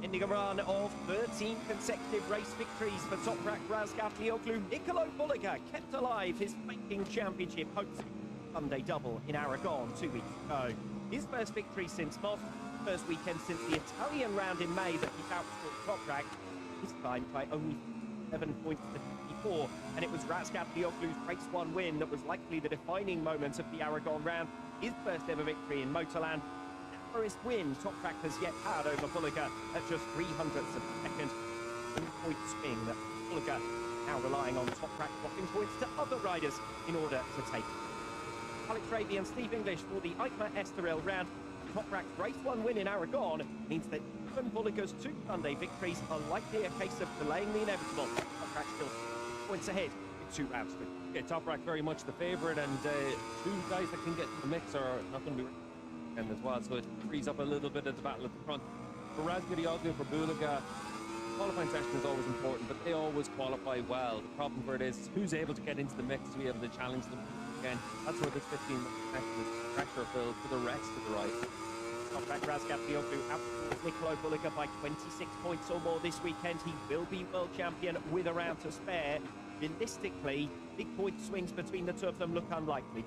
Ending a run of 13 consecutive race victories for Toprak Razgatlioglu, Nicolo Bulliga kept alive his flanking championship hopes Sunday double in Aragon 2 weeks ago. His first victory since Moss, first weekend since the Italian round in May that he outscored Toprak, this time by only 7 points to 54, and it was Razgatlioglu's race 1 win that was likely the defining moment of the Aragon round, his first ever victory in Motorland. First win Toprak has yet had over Bulliga at just 300ths of a second. 1-point swing that Bulliga now relying on Toprak dropping points to other riders in order to take it. Alex Raby and Steve English for the WorldSBK Estoril round. Toprak's race 1 win in Aragon means that even Bulliga's 2 Sunday victories are likely a case of delaying the inevitable. Toprak still points ahead with 2 rounds to go. Yeah, Toprak very much the favourite, and 2 guys that can get in the mix are not going to be as well, so it frees up a little bit of the battle at the front. For Razgatlioglu, for Bulliga, qualifying session is always important, but they always qualify well. The problem for it is who's able to get into the mix to be able to challenge them again. That's where this 15-minute session is pressure filled for the rest of the ride. Toprak Razgatlioglu outperformed Nicolo Bulliga by 26 points or more this weekend. He will be world champion with a round to spare. Realistically, big point swings between the two of them look unlikely,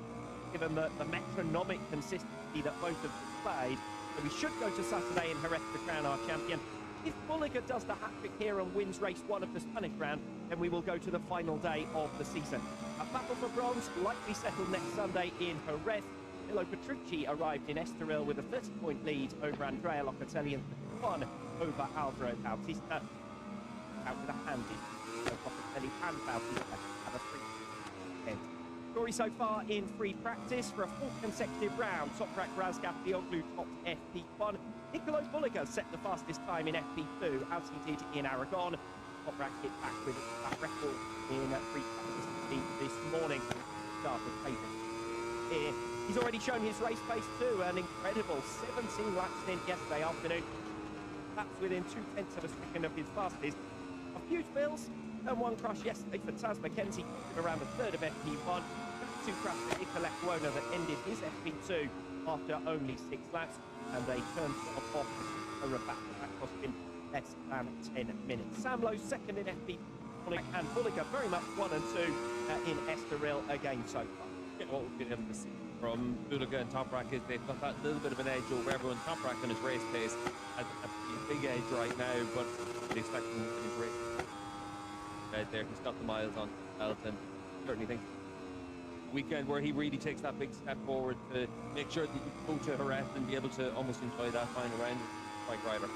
given the metronomic consistency that both have displayed. So we should go to Saturday in Jerez to crown our champion. If Bulliga does the hat-trick here and wins race 1 of the Spanish round, then we will go to the final day of the season. A battle for bronze likely settled next Sunday in Jerez. Milo Petrucci arrived in Estoril with a 30-point lead over Andrea Locatelli and 1 over Alvaro Bautista. Out with a handy. Locatelli and Bautista have a 3-point story so far in free practice for a 4th consecutive round. Toprak Razgatlioglu topped FP1. Nicolo Bulliga set the fastest time in FP2, as he did in Aragon. Toprak hit back with that record in free practice this morning. Start of paving here. He's already shown his race pace too, an incredible 17 laps in yesterday afternoon. Laps within 0.2 of a second of his fastest. A few spills and 1 crash yesterday for Taz McKenzie, around a third of FP1. 2 crash for Iker Lecuona that ended his FP2 after only 6 laps, and they turned off a reback that cost him less than 10 minutes. Sam Lowe's second in FP, and Bulliga very much 1 and 2 in Estoril again so far. Yeah, what we've been able to see from Bulliga and Toprak is they've got that little bit of an edge over everyone. Toprak on his race pace has a big edge right now, but they expect him to his race right there. He's got the miles on belt, and certainly think weekend where he really takes that big step forward to make sure that you go to Jerez and be able to almost enjoy that final round like rider.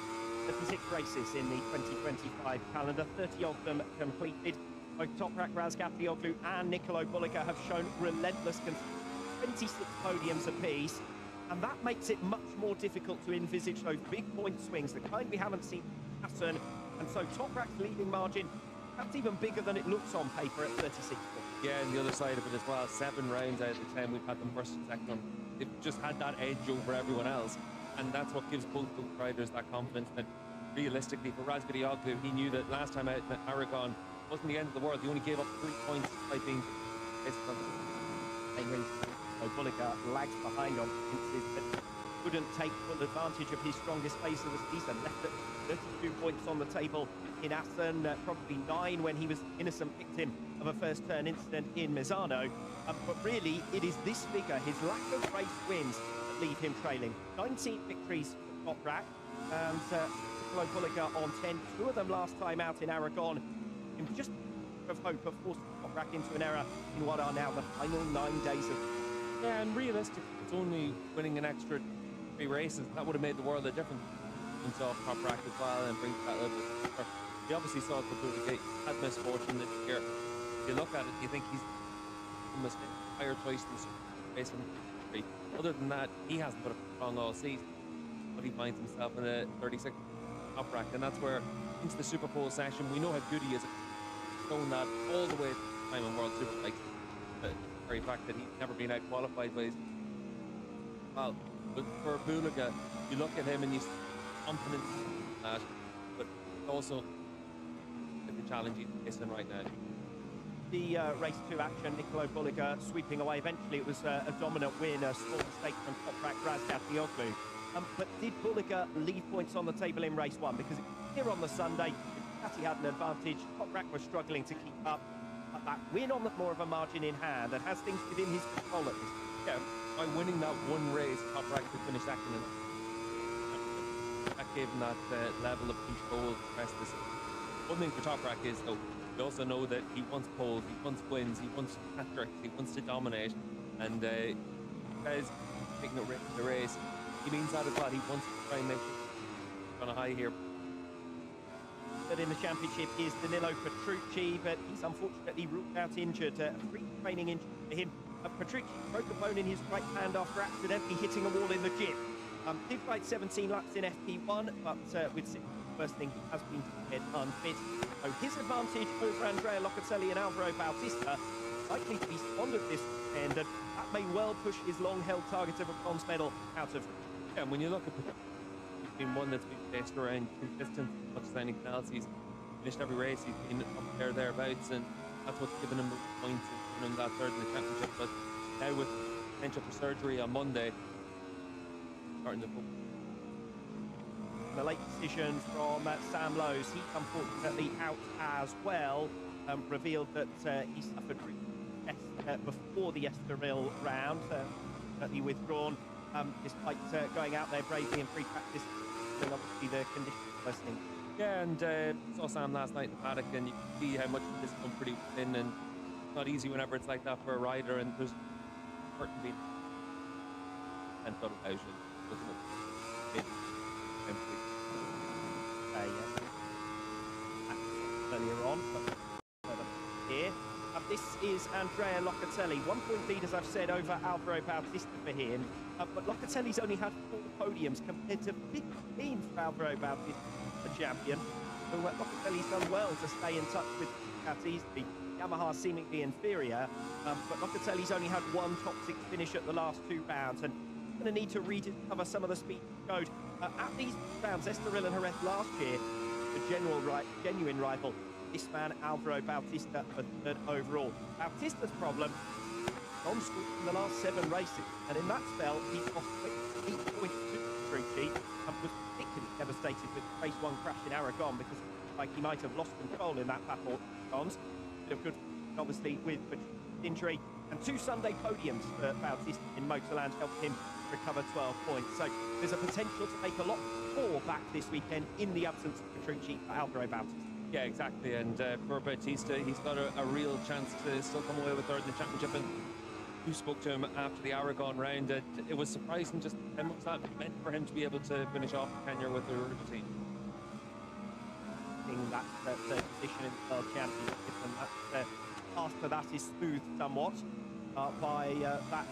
36 races in the 2025 calendar, 30 of them completed. Both Toprak Razgatlioglu and Nicolo Bulliga have shown relentless consistency, 26 podiums apiece, and that makes it much more difficult to envisage those big point swings, the kind we haven't seen happen. And so Toprak's leading margin, perhaps even bigger than it looks on paper at 36 points. Yeah, and the other side of it as well, 7 rounds out of the 10 we've had them first and second on. They've just had that edge over everyone else, and that's what gives both those riders that confidence. And realistically, for Razgatlioglu, he knew that last time out in Aragon wasn't the end of the world. He only gave up 3 points by being Bulliga lags behind on points that couldn't take full advantage of his strongest phase of the season. Left at 32 points on the table in Assen, probably 9 when he was innocent victim of a first turn incident in Misano. But really, it is this figure, his lack of race wins, that leave him trailing. 19 victories for Toprak, and Nicolo Bulliga on 10, 2 of them last time out in Aragon. In just of hope of forcing Toprak into an error in what are now the final 9 days of. Yeah, and realistically, it's only winning an extra 3 races. That would have made the world a difference. And so Toprak as well, and brings that little bit. He obviously saw the Bulliga had misfortune this year. If you look at it, you think he's almost a higher choice than based on history. Other than that, he hasn't put a strong all season, but he finds himself in a 36 Toprak, and that's where into the Superpole session we know how good he is. Shown that all the way to the time in World Superbike. The very fact that he's never been out qualified by his well, but for Bulliga, you look at him and you see confidence in that, but also the challenge he's facing right now. The race 2 action, Nicolo Bulliga sweeping away. Eventually it was a dominant win, a small mistake from Toprak Razgatlioglu. But did Bulliger leave points on the table in race 1? Because here on the Sunday, Ducati had an advantage. Toprak was struggling to keep up. But that win on the more of a margin in hand and has things within his control at this. Yeah, by winning that one race, Toprak could finish second. That gave him that level of control to rest this. One thing for Toprak is, though, we also know that he wants poles, he wants wins, he wants hat-tricks, he wants to dominate. And guys taking the race, he means that as well. He wants to try and make it on a high here. But in the championship is Danilo Petrucci, but he's unfortunately ruled out injured. A free training injury for him. Petrucci broke a bone in his right hand after accidentally hitting a wall in the gym. Did ride 17 laps in FP1, but with first thing he has been declared unfit. So his advantage over Andrea Locatelli and Alvaro Bautista likely to be squandered this end, and that may well push his long-held target of a bronze medal out of reach. Yeah, and when you look at he's been one that's been based around consistent as much as anything else. He's finished every race, he's been up there, thereabouts, and that's what's given him points and given him that third in the championship. But now with potential for surgery on Monday, starting to focus. The late decision from Sam Lowes, he unfortunately out as well, revealed that he suffered before the Estoril round, certainly withdrawn, despite going out there bravely in free practice, and obviously the conditions listening. Yeah, and saw Sam last night in the paddock, and you can see how much of this come pretty thin, and it's not easy whenever it's like that for a rider, and there's certain being and thought about it. Earlier on, but here. This is Andrea Locatelli. 1 point lead, as I've said, over Alvaro Bautista for him. But Locatelli's only had 4 podiums compared to 15 for Alvaro Bautista, the champion. So Locatelli's done well to stay in touch with Ducatis. The Yamaha seemingly inferior. But Locatelli's only had 1 top 6 finish at the last 2 rounds. And going to need to rediscover some of the speed he showed. At these rounds, Estoril and Jerez last year, the genuine rival, this man Alvaro Bautista for 3rd overall. Bautista's problem, non-scored in the last 7 races, and in that spell he lost 8 points to Petrucci and was particularly devastated with the race 1 crash in Aragon because like he might have lost control in that battle. Bit of good, obviously, with injury, and 2 Sunday podiums for Bautista in Motorland helped him recover 12 points. So there's a potential to make a lot more back this weekend in the absence of Petrucci for Alvaro Bautista. Yeah, exactly. And for Bautista, he's got a real chance to still come away with 3rd in the championship. And you spoke to him after the Aragon round. It was surprising just how much that meant for him to be able to finish off the tenure with the Ruta team. That third position in the World Championship, and that after that is smoothed somewhat by that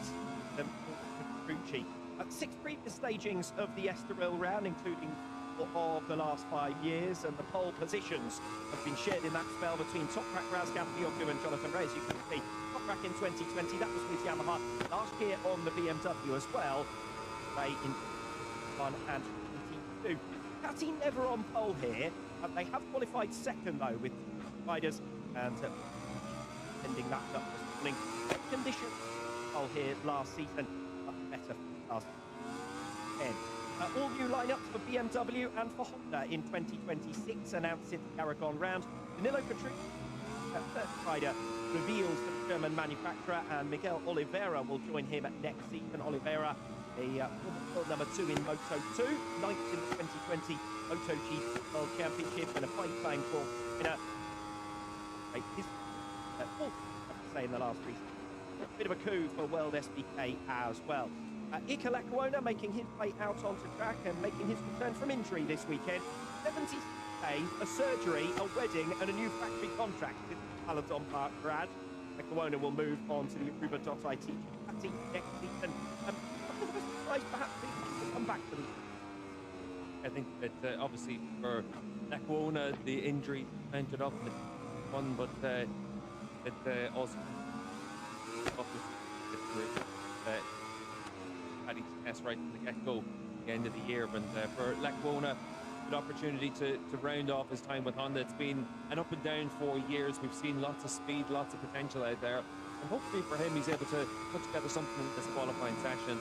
Petrucci. 6 previous stagings of the Estoril round, including of the last 5 years, and the pole positions have been shared in that spell between Toprak, Razgat, Fiocco and Jonathan Reyes. You can see Toprak in 2020, that was with Yamaha. Last year on the BMW as well, in 1 and 22. Ducati never on pole here. They have qualified 2nd though with riders, and ending that up this morning. Conditions pole here last season, but better last 10. All new lineups for BMW and for Honda in 2026, announced in the Aragon round. Danilo Petrucci, third rider, reveals the German manufacturer, and Miguel Oliveira will join him next season. Oliveira, a world number 2 in Moto2, 9th in the 2020 MotoGP World Championship, and a qualifying for winner. His 4th, I have to say, in the last 3 seasons. A bit of a coup for WorldSBK as well. Iker Lecuona making his way out onto track and making his return from injury this weekend. 70 days, a surgery, a wedding, and a new factory contract with Peloton Park Brad. Lecuona will move on to the Uber.it team next season. Surprised perhaps he will come back to them. I think that obviously for Lecuona, the injury mounted up in one, but it also had his test right from the get-go at the end of the year. But for Lecuona, good opportunity to round off his time with Honda. It's been an up and down 4 years. We've seen lots of speed, lots of potential out there. And hopefully for him, he's able to put together something in this qualifying session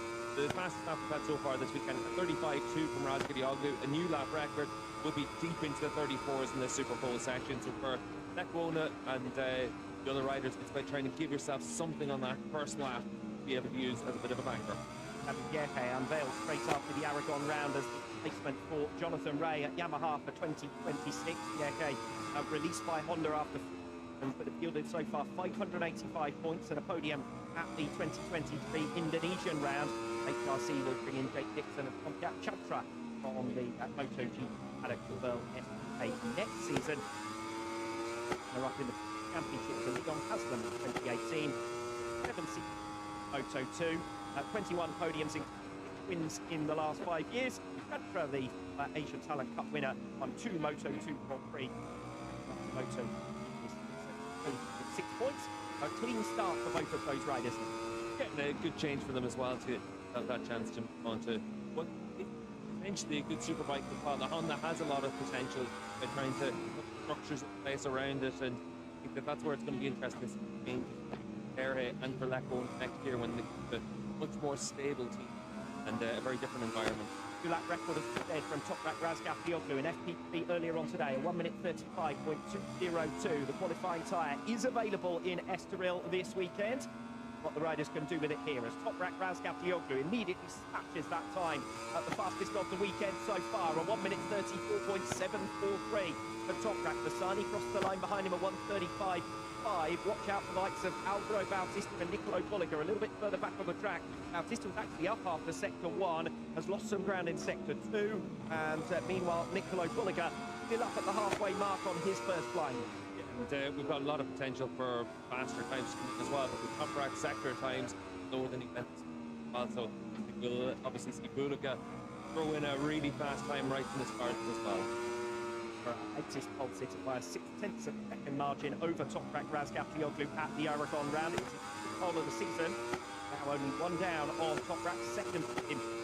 the fastest lap we've had so far this weekend, 35.2 from Razgadioglu, a new lap record. Will be deep into the 34s in the Superpole section. So for Lekona and the other riders, it's about trying to give yourself something on that first lap to be able to use as a bit of a banker. Yeke unveiled straight after the Aragon round as the replacement for Jonathan Ray at Yamaha for 2026. Yeke released by Honda after but have yielded so far 585 points and a podium at the 2023 Indonesian round. HRC will bring in Jake Dixon and Untitled Chapter on the MotoGP paddock for WorldSBK next season. They're up in the championship for Leon Haslam in 2018. 7 seasons Moto2, 21 podiums in wins in the last 5 years. Chapter, the Asian Talent Cup winner, won 2 Moto2 Grand Prix. Moto 6 points. A clean start for both of those riders. Getting a good change for them as well to have that chance to move on to what potentially a good superbike as well. The Honda has a lot of potential. They're trying to put structures in place around it, and I think that that's where it's going to be interesting to Erhe and for Lecco next year when the much more stable team and a very different environment. Lap record of dead from Toprak Razgadioglu in FP3 earlier on today, a 1 minute 35.202. The qualifying tyre is available in Estoril this weekend. What the riders can do with it here as Toprak Razgadioglu immediately smashes that time at the fastest of the weekend so far, a 1 minute 34.743 for Toprak. Bassani crossed the line behind him at 1:35.5. Watch out for the likes of Alvaro Bautista and Nicolo Bolliger a little bit further back on the track. Bautista was actually up after sector 1, has lost some ground in sector 2, and meanwhile Nicolo Bolliger still up at the halfway mark on his first climb. And we've got a lot of potential for faster times as well, but the top rack sector times lower than he went. Also, we'll obviously see Bolliger throw in a really fast time right from the start as well. Exist holds it by a 6/10 of a second margin over Toprak Razgadioglu at the Aragon round. It's the pole of the season. Now only one down on Toprak, second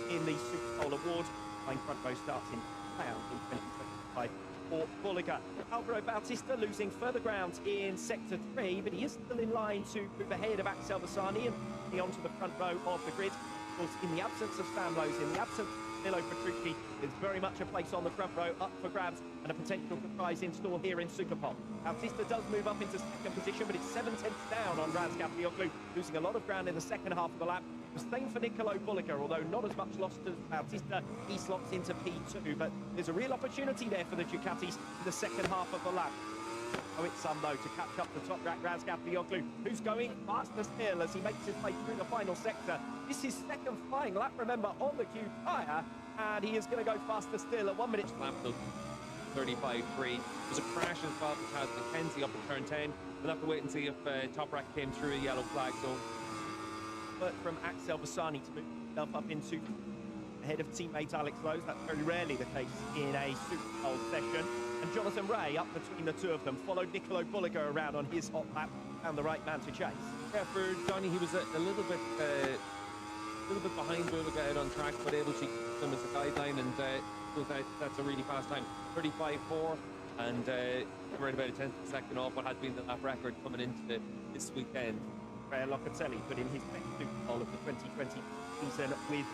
in the Superpole award. Line front row starts in round in 2025 for Bolliger. Alvaro Bautista losing further ground in sector 3, but he is still in line to move ahead of Axel Bassani and be onto the front row of the grid. Of course, in the absence of Sam Lowe's, in the absence Milo Petrucci, there's very much a place on the front row up for grabs and a potential surprise in store here in Superpole. Bautista does move up into second position, but it's 7/10 down on Razgadioglu, losing a lot of ground in the second half of the lap. The same for Nicolo Bolliger, although not as much lost as Bautista. He slots into P2, but there's a real opportunity there for the Ducatis in the second half of the lap. Oh, it's some, though, to catch up the Toprak Razgadioglu, who's going faster still as he makes his way through the final sector. This is second flying lap, remember, on the Q tyre, and he is going to go faster still at 1 minute. Lap 35.3. There's a crash as well for Chaz McKenzie up at turn 10. We'll have to wait and see if Toprak came through a yellow flag zone. But from Axel Bassani to move himself up into ahead of teammate Alex Lowe's. That's very rarely the case in a Superpole session. And Jonathan Ray up between the two of them, followed Nicolo Bolliger around on his hot lap, and the right man to chase. Yeah, for Johnny, he was a little bit behind Bolliger out on track, but able to keep him as a guideline, and that's a really fast time, 35.4, and right about a 10th of a second off what had been the lap record coming into this weekend. Locatelli put in his best Superpole of the 2020 season with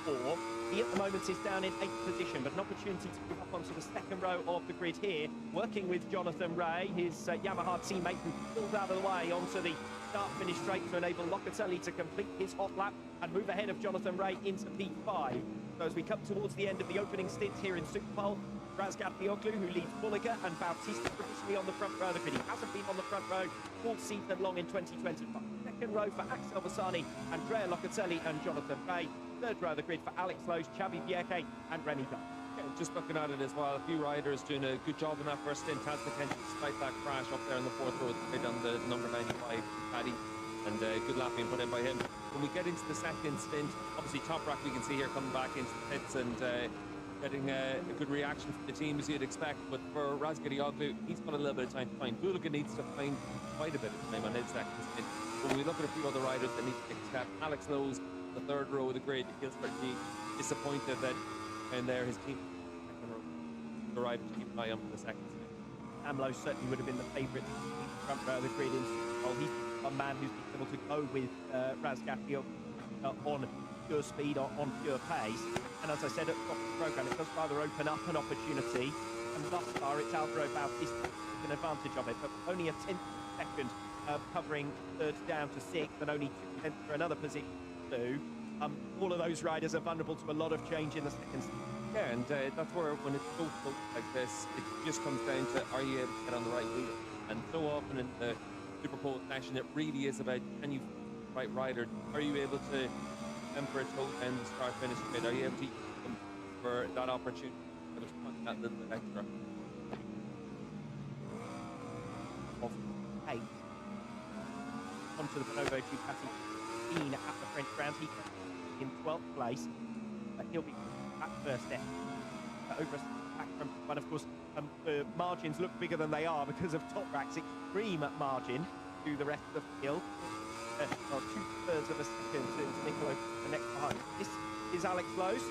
P4. He at the moment is down in 8th position, but an opportunity to move up onto the second row of the grid here, working with Jonathan Ray, his Yamaha teammate, who pulled out of the way onto the start-finish straight to enable Locatelli to complete his hot lap and move ahead of Jonathan Ray into P5. So as we come towards the end of the opening stint here in Superpole, Razgadioglu, who leads Bolliger, and Bautista traditionally on the front row of the grid. He hasn't been on the front row all season long in 2025. Second row for Axel Bassani, Andrea Locatelli and Jonathan Ray. Third row of the grid for Alex Lowe's, Xavi Vierque and Remy Dunn. Yeah, just looking at it as well, a few riders doing a good job in that first stint. Chaz McKenzie, despite that crash up there in the fourth row of the grid on the number 95 Paddy, and good lap being put in by him. When we get into the second stint, obviously Toprak we can see here coming back into the pits and getting a good reaction from the team as you'd expect, but for Razgadioglu, he's got a little bit of time to find. Bolliger needs to find quite a bit of time on his second stint. When we look at a few other riders that need to take a step, Alex Lowe's, the third row of the grid, he'll start to be disappointed that and there his team the rider to keep an eye on for the second stint. Amlo certainly would have been the favourite front row of the grid in Superpole. He's a man who's been able to go with Razgadioglu on pure speed, on pure pace. And as I said at the top of the programme, it does rather open up an opportunity. And thus far, it's Alvaro Bautista taking advantage of it, but only a 10th second covering third down to sixth, and only 2 tenths for another position too. All of those riders are vulnerable to a lot of change in the second. Yeah, and that's where when it's so close like this, it just comes down to, are you able to get on the right wheel? And so often in the Superpole session, it really is about, can you find the right rider? Are you able to temper a toe down the start-finish bit? Are you able to use them for that opportunity? Able to find that little bit extra. Of 8. Onto the Bonobo Ducati 15 at the French round. He in 12th place. He'll be back first there. Over back from one, of course, the margins look bigger than they are because of Toprak's extreme margin to the rest of the field. Well, 2/3 of a second to Nicolo, the next behind. This is Alex Lowe's,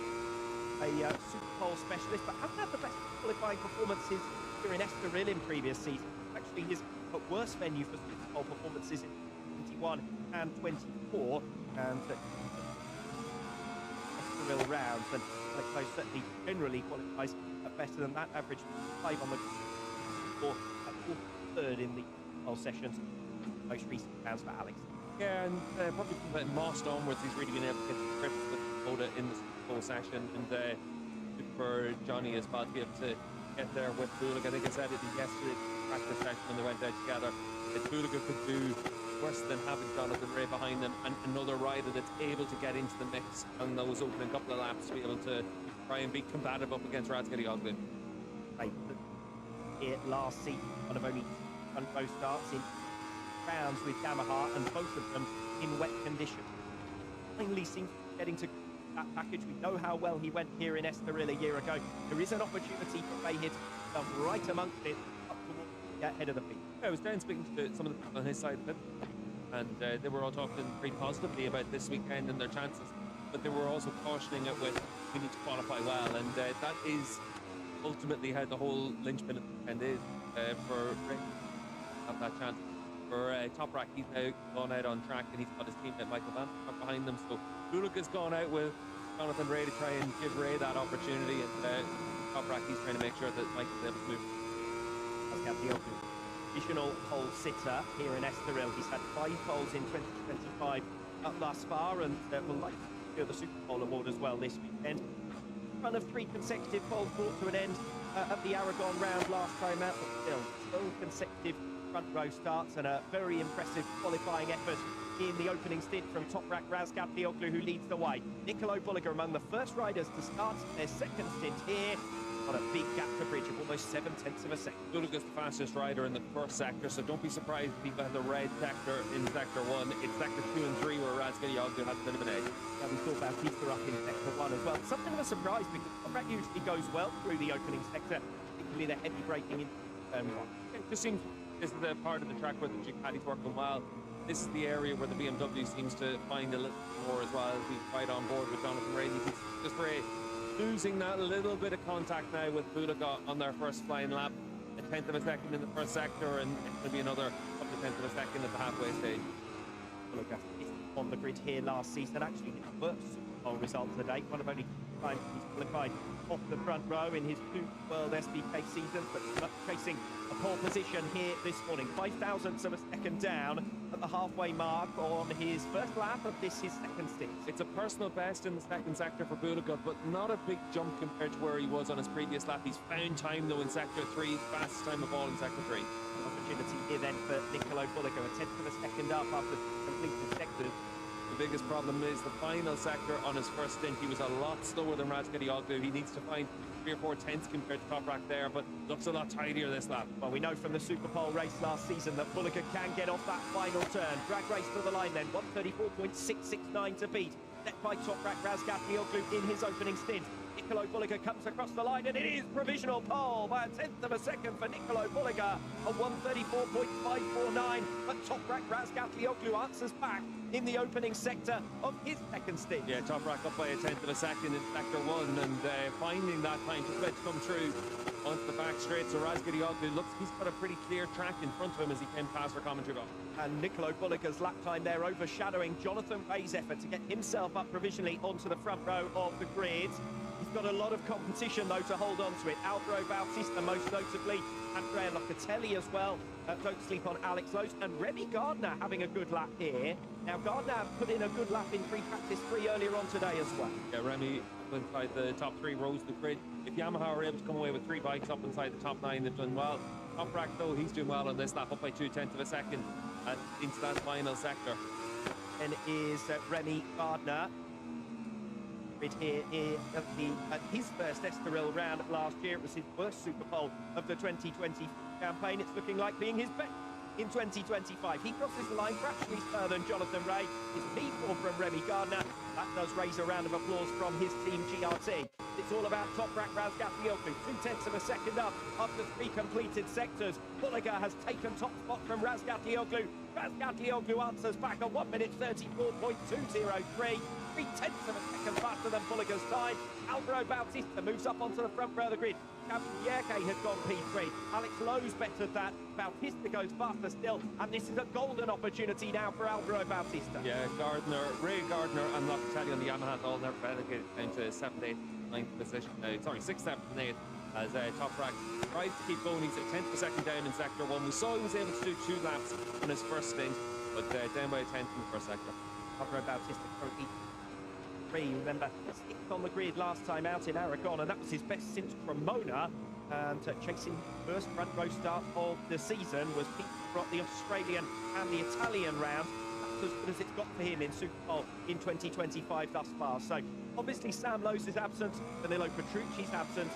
a Superpole specialist, but hasn't had the best qualifying performances here in Estoril in previous seasons. Actually, his worst venue for Superpole performances in 21 and 24, and Estoril rounds, and Alex Lowe certainly generally qualifies better than that, average 5 on the or at 4th in the whole sessions. Most recent rounds for Alex. Yeah, and probably from that Most onwards, he's really been able to get the grips with Moda in the Superpole session, and good for Johnny as well to be able to get there with Bulaga. I think I said it yesterday practice session when they went out together, that Bulaga could do worse than having Jonathan Ray behind them, and another rider that's able to get into the mix on those opening couple of laps to be able to try and be combative up against Razgari. Right, here last season, one of only front row starts in rounds with Yamaha, and both of them in wet conditions. Finally seems to be getting to that package. We know how well he went here in Estoril a year ago. There is an opportunity for Ray here to put himself right amongst it, up towards the head of the field. Yeah, I was down speaking to some of the people on his side of it, and they were all talking pretty positively about this weekend and their chances, but they were also cautioning it with, we need to qualify well, and that is ultimately how the whole linchpin of the weekend is for Ray to have that chance. For Toprak, he's now gone out on track, and he's got his teammate Michael Van behind them, so Bulaga's gone out with Jonathan Ray to try and give Ray that opportunity, and Toprak, he's trying to make sure that Michael's able to move. Additional pole sitter here in Estoril. He's had 5 poles in 2025 thus far, and will likely secure the Superpole award as well this weekend. Run of 3 consecutive poles brought to an end at the Aragon round last time out, but still 12 consecutive front row starts, and a very impressive qualifying effort in the opening stint from Toprak Razgari, who leads the way. Nicolo Bulaga among the first riders to start their second stint here. On a big gap to bridge of almost 7/10 of a second. Bulaga's the fastest rider in the first sector, so don't be surprised if people have the red sector in sector 1. It's sector 2 and 3 where Razgari has a bit of an edge. Yeah, we saw Bautista up in sector 1 as well. Something of a surprise, because Toprak usually goes well through the opening sector, particularly the heavy braking in turn 1. It just seems this is the part of the track where the Ducati's working well. This is the area where the BMW seems to find a little more as well, as we ride on board with Jonathan Ray. You can just Ray losing that little bit of contact now with Bulaga on their first flying lap. A 10th of a second in the first sector, and it's going to be another couple of 10ths of a second at the halfway stage. Bulaga is on the grid here last season, actually his worst Superpole result to date. One of only 2 times he's qualified off the front row in his 2 WorldSBK seasons, but chasing a pole position here this morning. 5,000ths of a second down at the halfway mark on his first lap of his second stint. It's a personal best in the second sector for Bulaga, but not a big jump compared to where he was on his previous lap. He's found time though in sector 3, fastest time of all in sector 3. Opportunity here then for Nicolo Bulaga, a 10th of a second up after completing sectors. The biggest problem is the final sector on his first stint. He was a lot slower than Razgari. He needs to find 3 or 4 tenths compared to Toprak there, but looks a lot tidier this lap. Well, we know from the Superpole race last season that Bulaga can get off that final turn. Drag race to the line then, 134.669 to beat. Led by Toprak Razgari in his opening stint. Nicolo Bulliga comes across the line, and it is provisional pole by a tenth of a second for Nicolo Bulliga, a 1:34.549. But Toprak Razgatlioglu answers back in the opening sector of his second stint. Yeah, Toprak up by a tenth of a second in sector one, and finding that time just about to come through onto the back straight. So Razgatlioglu looks, he's got a pretty clear track in front of him as he came past our commentary box. And Nicolo Bulliga's lap time there overshadowing Jonathan Ray's effort to get himself up provisionally onto the front row of the grid. He's got a lot of competition, though, to hold on to it. Alvaro Bautista, most notably, Andrea Locatelli as well. Don't sleep on Alex Lowe's. And Remy Gardner having a good lap here. Now, Gardner put in a good lap in free practice 3 earlier on today as well. Yeah, Remy inside the top 3 rows of the grid. If Yamaha are able to come away with 3 bikes up inside the top 9, they've done well. Toprak, though, he's doing well on this lap, up by 2/10 of a second into that final sector. And is Remy Gardner. Here at his first Estoril round last year. It was his first Superpole of the 2020 campaign. It's looking like being his best in 2025. He crosses the line fractionally further than Jonathan Ray. It's P4 from Remy Gardner. That does raise a round of applause from his team GRT. It's all about Toprak Razgatlioglu, 2/10 of a second up after 3 completed sectors. Bulliga has taken top spot from Razgatlioglu. Razgatlioglu answers back at 1:34.203. 3/10 of a second faster than Bulliga's time. Alvaro Bautista moves up onto the front row of the grid. Yerke had gone P3. Alex Lowe's bettered that. Bautista goes faster still, and this is a golden opportunity now for Alvaro Bautista. Yeah, Ray Gardner and Locatelli on the Yamaha all never relegated down to 7th, 8th, 9th position. 6th, 7th and 8th as Toprak tries to keep going. He's a 10th of a second down in sector 1. We saw he was able to do 2 laps on his first stint, but down by a 10th in the first sector. Alvaro Bautista currently 3. Remember, 6th on the grid last time out in Aragon, and that was his best since Cremona. And chasing first front row start of the season was Pete brought the Australian and the Italian round. That's as good as it's got for him in Superpole in 2025 thus far. So obviously Sam Lowe's is absent, Danilo Petrucci's absent.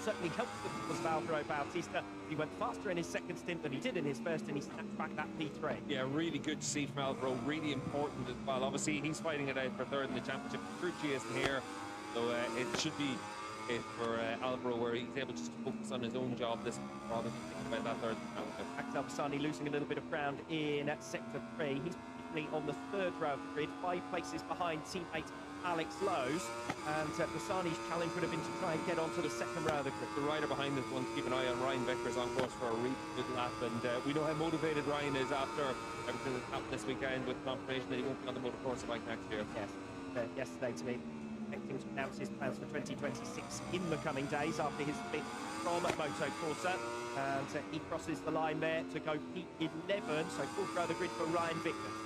Certainly helps the cause of Alvaro Bautista. He went faster in his second stint than he did in his first, and he snapped back that P3. Yeah, really good to see from Alvaro. Really important as well. Obviously, he's fighting it out for 3rd in the championship. Petrucci isn't here, so it should be it for Alvaro, where he's able just to focus on his own job this rather than thinking about that 3rd championship. Axel Bassani losing a little bit of ground in sector 3. He's particularly on the 3rd row of the grid, 5 places behind teammate Alex Lowe's, and Bassani's challenge would have been to try and get onto the 2nd row of the grid. The rider behind us wants to keep an eye on Ryan Vickers on course for a really good lap, and we know how motivated Ryan is after everything that's happened this weekend with confirmation that he won't be on the motocross bike next year. Yes, yesterday to me, expecting to announce his plans for 2026 in the coming days after his split from Moto Corsa, and he crosses the line there to go P11, so 4th row of the grid for Ryan Vickers.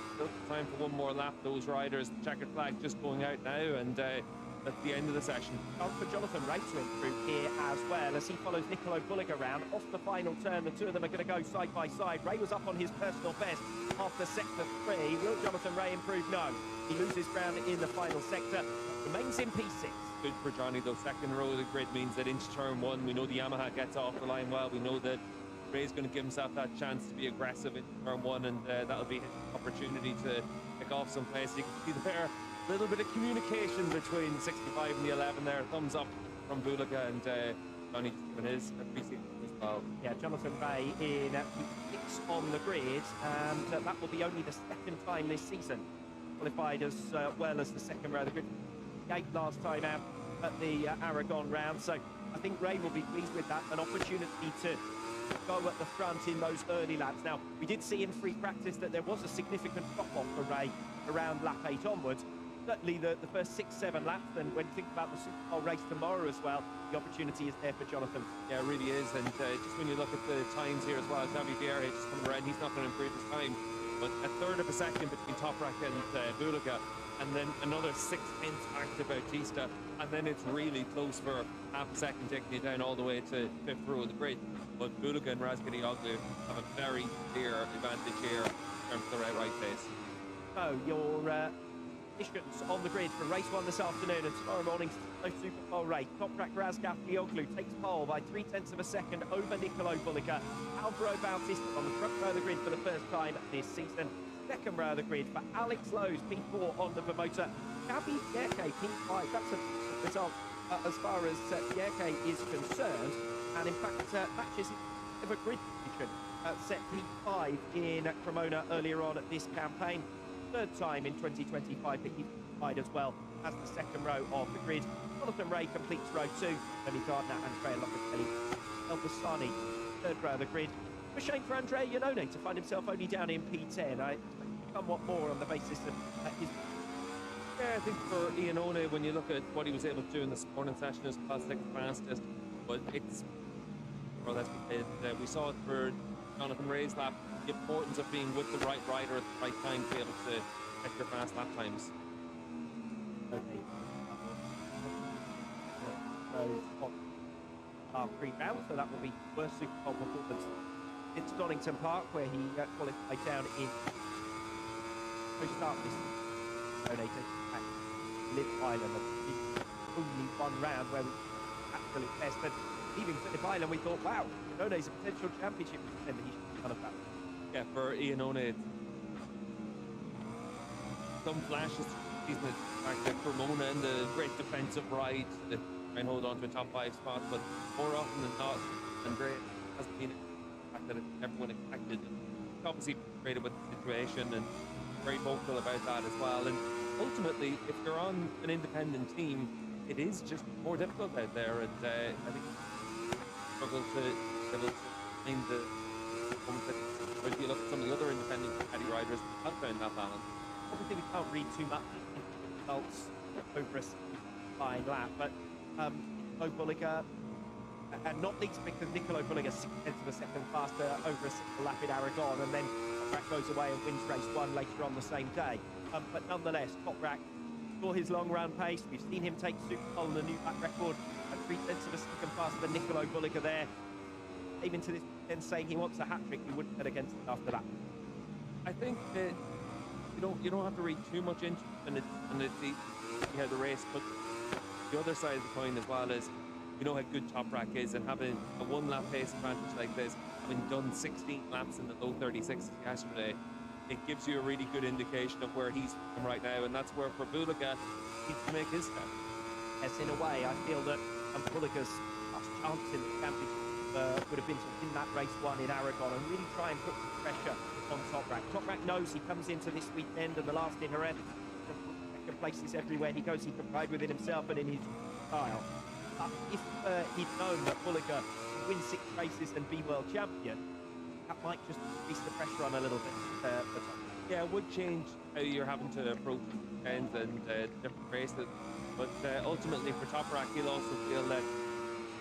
Time for one more lap. Those riders, the checkered flag just going out now, and that's the end of the session. On for Jonathan Ray to improve here as well as he follows Nicolo Bulliga around off the final turn. The two of them are going to go side by side. Ray was up on his personal best after sector 3. Will Jonathan Ray improve? No. He loses ground in the final sector, remains in P6. Good for Johnny, though. 2nd row of the grid means that into turn 1, we know the Yamaha gets off the line well. We know that Ray's going to give himself that chance to be aggressive in turn 1, and that'll be his opportunity to pick off some place. You can see there a little bit of communication between the 65 and the 11 there. Thumbs up from Bulliga, and Johnny just giving his appreciation as well. Yeah, Jonathan Ray in P6 on the grid, and that will be only the 2nd time this season qualified as well as the 2nd row of the grid. 8th last time out at the Aragon round, so I think Ray will be pleased with that. An opportunity to go at the front in those early laps. Now, we did see in free practice that there was a significant drop-off for Ray around lap 8 onwards. Certainly the first 6-7 laps, and when you think about the Superpole race tomorrow as well, the opportunity is there for Jonathan. Yeah, it really is, and just when you look at the times here as well, Xavi Vieira just coming around, he's not going to improve his time, but a 1/3 of a second between Toprak and Bulliga, and then another 6/10 back to Bautista, and then it's really close for half a second, taking you down all the way to 5th row of the grid. But Bulliga and Razgatlioglu have a very clear advantage here in terms of the right pace. So your conditions on the grid for race 1 this afternoon and tomorrow morning's Superpole race. Toprak Razgatlioglu takes pole by 3/10 of a second over Nicolo Bulliga. Alvaro Bautista on the front row of the grid for the first time this season. 2nd row of the grid for Alex Lowe's, P4 on the promoter. Xavi Yerke, P5. That's a result as far as Bjerke is concerned, and in fact matches of a grid position. Set P5 in Cremona earlier on at this campaign. Third time in 2025 that he's qualified as well as the second row of the grid. Jonathan Ray completes row 2. Tony Gardner and Freya Locatelli. Elbasani, third row of the grid. A shame for Andrea Iannone to find himself only down in P10. I expect somewhat more on the basis of his... Yeah, I think for Iannone, when you look at what he was able to do in the morning session, his class second fastest, but it's... Well, that's because we saw it for Jonathan Ray's lap, the importance of being with the right rider at the right time to be able to get your fast lap times. Okay. Pre-round, so that will be worst Superpole performance since Donington Park, where he qualified down in start this donated at Live Island. Only one round where we absolute best, but leaving Phillip Island, we thought, wow, Iannone's a potential championship contender. He should be none of that. Yeah, for Iannone, some flashes season like the Cremona and the great defensive ride that try and hold on to a top 5 spot, but more often than not, Andrea has been the fact that everyone expected. He's obviously frustrated with the situation and very vocal about that as well. And ultimately, if you're on an independent team, it is just more difficult out there. And I think struggle to be able to find the moments that, or if you look at some of the other independent caddy riders, have found that balance. Obviously, we can't read too much into the results over a fine lap, but Niccolo Bulliger, and not least because Niccolo Bulliger 6 tenths of a second faster over a single lap in Aragon, and then Toprak goes away and wins race 1 later on the same day. But nonetheless, Toprak, for his long run pace, we've seen him take Superpole and a new lap record at 3 tenths of a second faster than Niccolo Bulliger there. Came into this then saying he wants a hat-trick, he wouldn't bet against it after that. I think that you don't have to read too much into it, and it's easy to see how the race, but the other side of the coin as well is you know how good Toprak is, and having a 1 lap pace advantage like this, having done 16 laps in the low 36s yesterday, it gives you a really good indication of where he's from right now, and that's where for Bulliger needs to make his step. Yes, in a way, I feel that Bulliger's last chance in the championship would have been to win that race 1 in Aragon and really try and put some pressure on Toprak. Toprak knows he comes into this weekend and the last in Jerez, second places everywhere he goes, he can ride within himself and in his style. If he'd known that Bulliger would win 6 races and be world champion, that might just increase the pressure on a little bit for Toprak. Yeah, it would change how you're having to approach weekends and different races, but ultimately for Toprak, he'll also feel that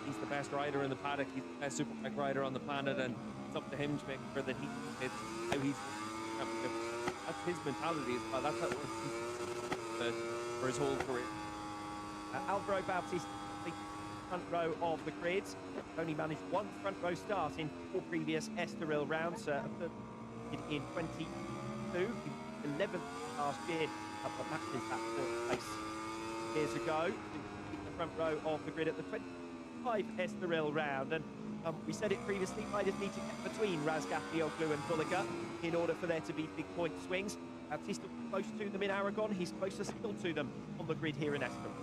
he's the best rider in the paddock, he's the best Superbike rider on the planet, and it's up to him to make sure that he hits how he's championship. That's his mentality as well. That's how it works for his whole career. Alvaro Bautista, the front row of the grid, only managed 1 front row start in 4 previous Estoril rounds. In 22, he was 11th last year, but matches that 4th place years ago. The front row of the grid at the 25 Estoril round, and we said it previously, riders need to get between Razgatlioglu and Bulliger in order for there to be big point swings. Bautista was close to them in Aragon, he's closer still to them on the grid here in Estoril.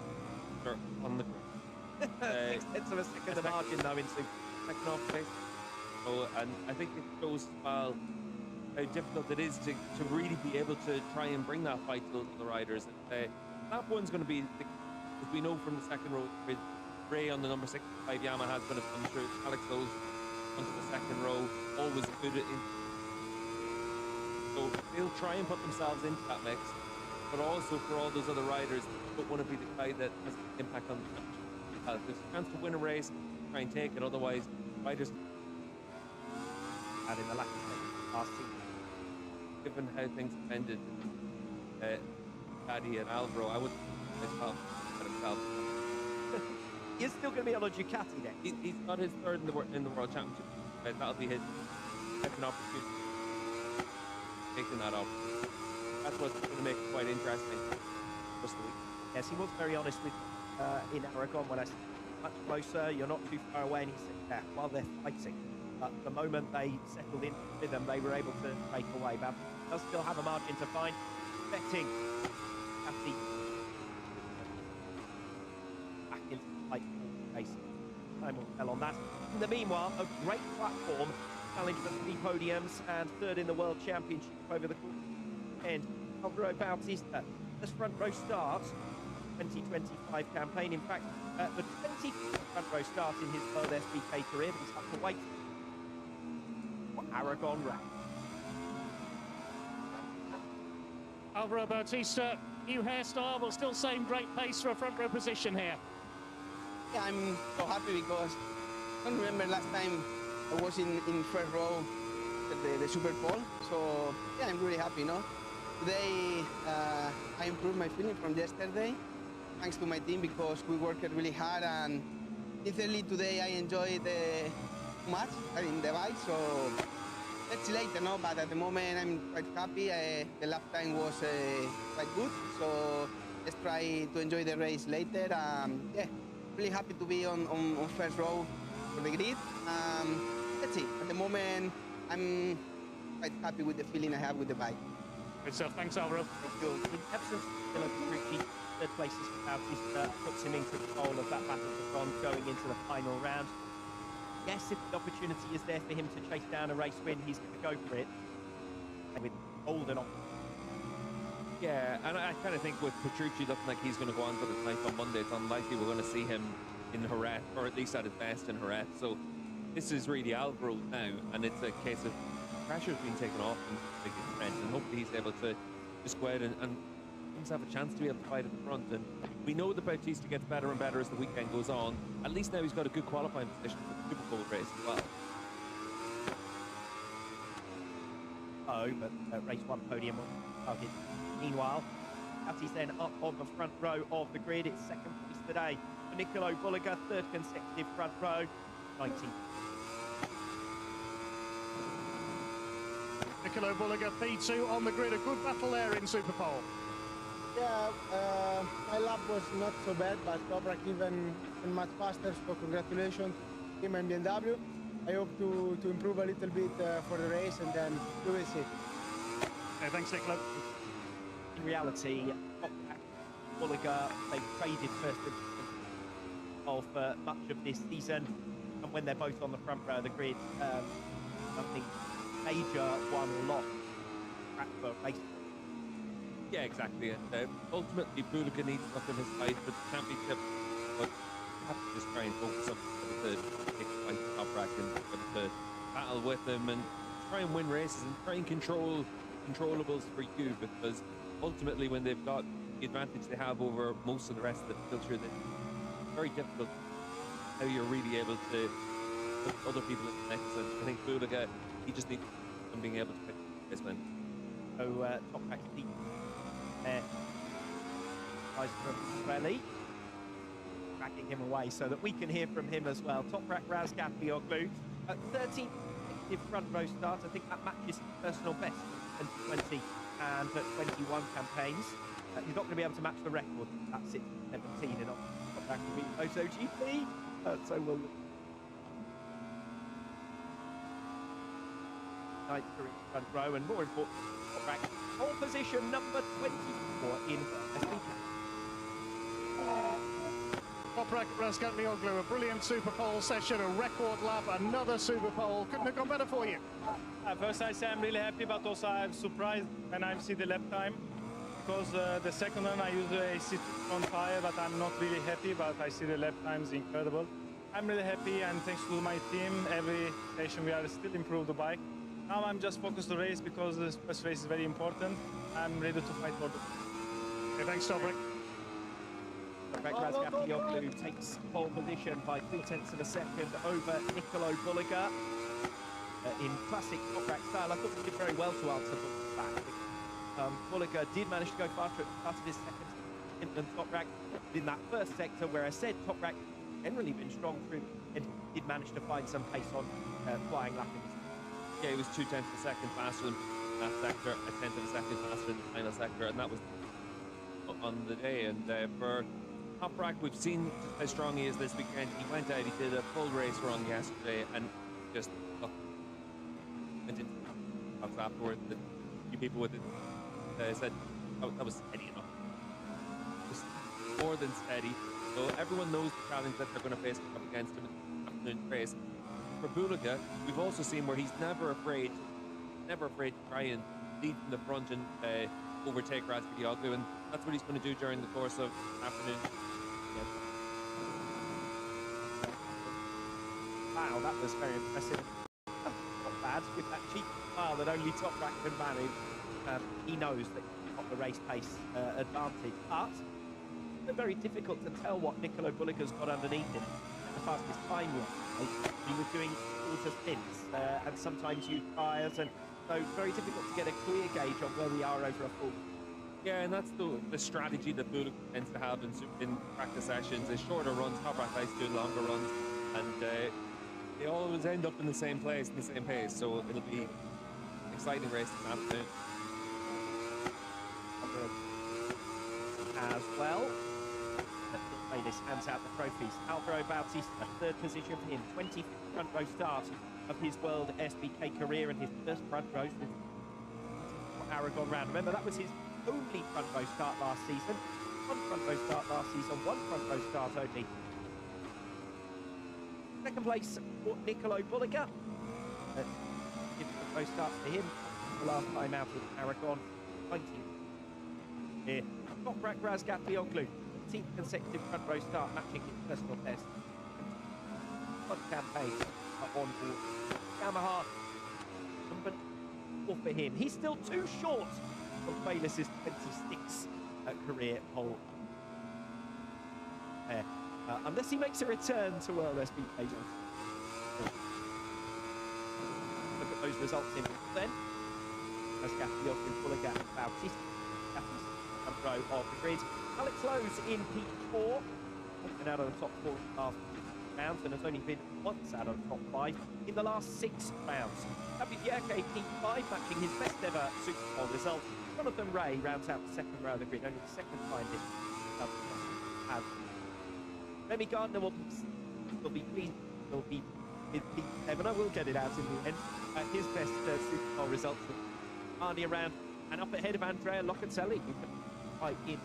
Sure, on the grid. 6 tenths of a second of margin though in second half place. So, and I think it shows well how difficult it is to really be able to try and bring that fight to the riders. And lap 1's going to be, as we know from the second row, with Ray on the number 65 Yamaha is going to come through. Alex Lowe's onto the second row, always good in. So they'll try and put themselves into that mix, but also for all those other riders, don't want to be the guy that has an impact on the championship. There's a chance to win a race, try and take it, otherwise riders. And in the last season, given how things have ended, Paddy and Alvaro, I would at himself. He's still going to be on a Ducati then. He's got his 3rd in the World Championship. That'll be his second opportunity. Taking that up. That's what's going to make it quite interesting. Yes, he was very honest with in Aragon when I said much closer, you're not too far away, and he said that while they're fighting. The moment they settled in with them, they were able to break away. But does still have a margin to find. Betting at the back back into the fight for race. Time will tell on that. In the meanwhile, a great platform, challenge for 3 podiums and 3rd in the World Championship over the course. And Alvaro Bautista, as front row starts, 2025 campaign. In fact, the 20th front row start in his WorldSBK career, but he's had to wait for Aragon Rack. Alvaro Bautista, new hairstyle, but still same great pace for a front row position here. Yeah, I'm so happy because I don't remember last time I was in first row at the Superpole. So yeah, I'm really happy, no? Today I improved my feeling from yesterday, thanks to my team because we worked really hard, and sincerely today I enjoyed too much in the bike. So let's see later, no? But at the moment I'm quite happy. The lap time was quite good, so let's try to enjoy the race later. Yeah, really happy to be on first row for the grid. Let's see. At the moment, I'm quite happy with the feeling I have with the bike. Good stuff. Thanks, Alvaro. Thank you. In absence of Petrucci, 3rd place is for Bautista, puts him in control of that battle for bronze going into the final round. Yes, if the opportunity is there for him to chase down a race win, he's going to go for it. And with Golden on. Yeah, and I kind of think with Petrucci looking like he's going to go on for the night on Monday, it's unlikely we're going to see him in Jerez, or at least at his best in Jerez. So this is really Alvaro now, and it's a case of pressure's been taken off him to big extent, and hopefully he's able to just go out and have a chance to be able to fight at the front. And we know that Bautista gets better and better as the weekend goes on. At least now he's got a good qualifying position for the Superpole race as well. Oh, but race 1 podium on target. Meanwhile, Bauti's then up on the front row of the grid. It's 2nd place today for Nicolo Bulliger, 3rd consecutive front row, 19th. Nicolo Bulliger, P2 on the grid. A good battle there in Superpole. Yeah, my lap was not so bad, but Toprak even much faster, so congratulations to him and BMW. I hope to improve a little bit for the race, and then we will see. Okay, thanks, Nicolo. In reality, Toprak, Bulliger, they traded first of much of this season, and when they're both on the front row of the grid, nothing major won or lost for race. Yeah, exactly. And ultimately, Bulliger needs stuff in his side for the championship, but you have to just try and focus on the take fight Toprak and to battle with him and try and win races and try and control controllables for you, because ultimately when they've got the advantage they have over most of the rest of the filter, then it's very difficult how you're really able to put other people in the mix. And I think Bulliger, he just needs them being able to pick this win. So Toprak's deep there. Guys from Rally dragging him away so that we can hear from him as well. Toprak Razgatlioglu at 13th consecutive front row start. I think that matches his personal best in 2020 and 21 campaigns. He's not going to be able to match the record. That's it, 17 in Toprak will be MotoGP. So we'll ninth career front row, and more important, Toprak pole position number 24 in SBK. Toprak Razgatlioglu, a brilliant Superpole session, a record lap, another Superpole. Couldn't have gone better for you. First, I say I'm really happy, but also I'm surprised when I see the lap time, because the second one I usually sit on fire, but I'm not really happy. But I see the lap time is incredible. I'm really happy, and thanks to my team, every station we are still improve the bike. Now I'm just focused on the race because the first race is very important. I'm ready to fight for the. Okay, thanks, Toprak. Toprak Razgatlioglu takes pole position by 0.3 of a second over Nicolo Bulliger. In classic Toprak style, I thought he did very well to answer the back. Bulliger did manage to go faster at the start of his second than Toprak. In that first sector, where I said Toprak generally been strong through, and did manage to find some pace on flying lapping. Yeah, he was 0.2 of a second faster in that sector, 1/10 of a second faster in the final sector, and that was on the day. And for Toprak, we've seen how strong he is this weekend. He went out, he did a full race run yesterday, and just went into the talks afterwards. The few people with it said that was steady enough. Just more than steady. So everyone knows the challenge that they're going to face up against him in the afternoon race. For Bulika, we've also seen where he's never afraid to try and lead from the front and overtake WorldSBK, and that's what he's going to do during the course of the afternoon. Wow, that was very impressive. Not bad, with that cheap smile that only Top Rack can manage. He knows that he's got the race pace advantage, but it's very difficult to tell what Nicolo Bulika's got underneath him. The fastest time yesterday, he was doing quarter stints and sometimes used tyres, and so very difficult to get a clear gauge on where we are over a full. Yeah, and that's the strategy that Bulika tends to have in practice sessions. Is shorter runs, Top Rack likes to do longer runs, and they always end up in the same place, in the same pace. So it'll be an exciting race this afternoon. As well, Bayliss hands out the trophies. Alvaro Bautista, third position for him, 20th front row start of his WorldSBK career, and his first front row for Aragon round. Remember, that was his only front row start last season. One front row start last season, one front row start only. Second place for Nicolo Bulika. Front row starts for him. The last time out with Aragon, 20th. Here, Top Rack WorldSBK, 10th consecutive front row start, matching his personal best. Fun campaign on board Yamaha. But for him, he's still too short of Bayliss's 26th career pole. Unless he makes a return to WorldSBK. Look at those results in then. WorldSBK Bulika and Bautista. Front row of the grid. Alex Lowe's in P4, been out of the top 4 last rounds, and has only been once out of the top 5 in the last 6 rounds. WBK P5, matching his best ever Superpole result. Jonathan Ray rounds out the second row of the grid, only the second time this has. Remy Gardner will be pleased. Will be with P7. I will get it out in the end. His best Superpole results with Arnie around and up ahead of Andrea Locatelli, who can fight in.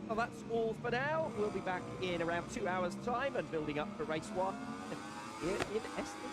Well, that's all for now. We'll be back in around 2 hours' time and building up for race 1 here in Estoril.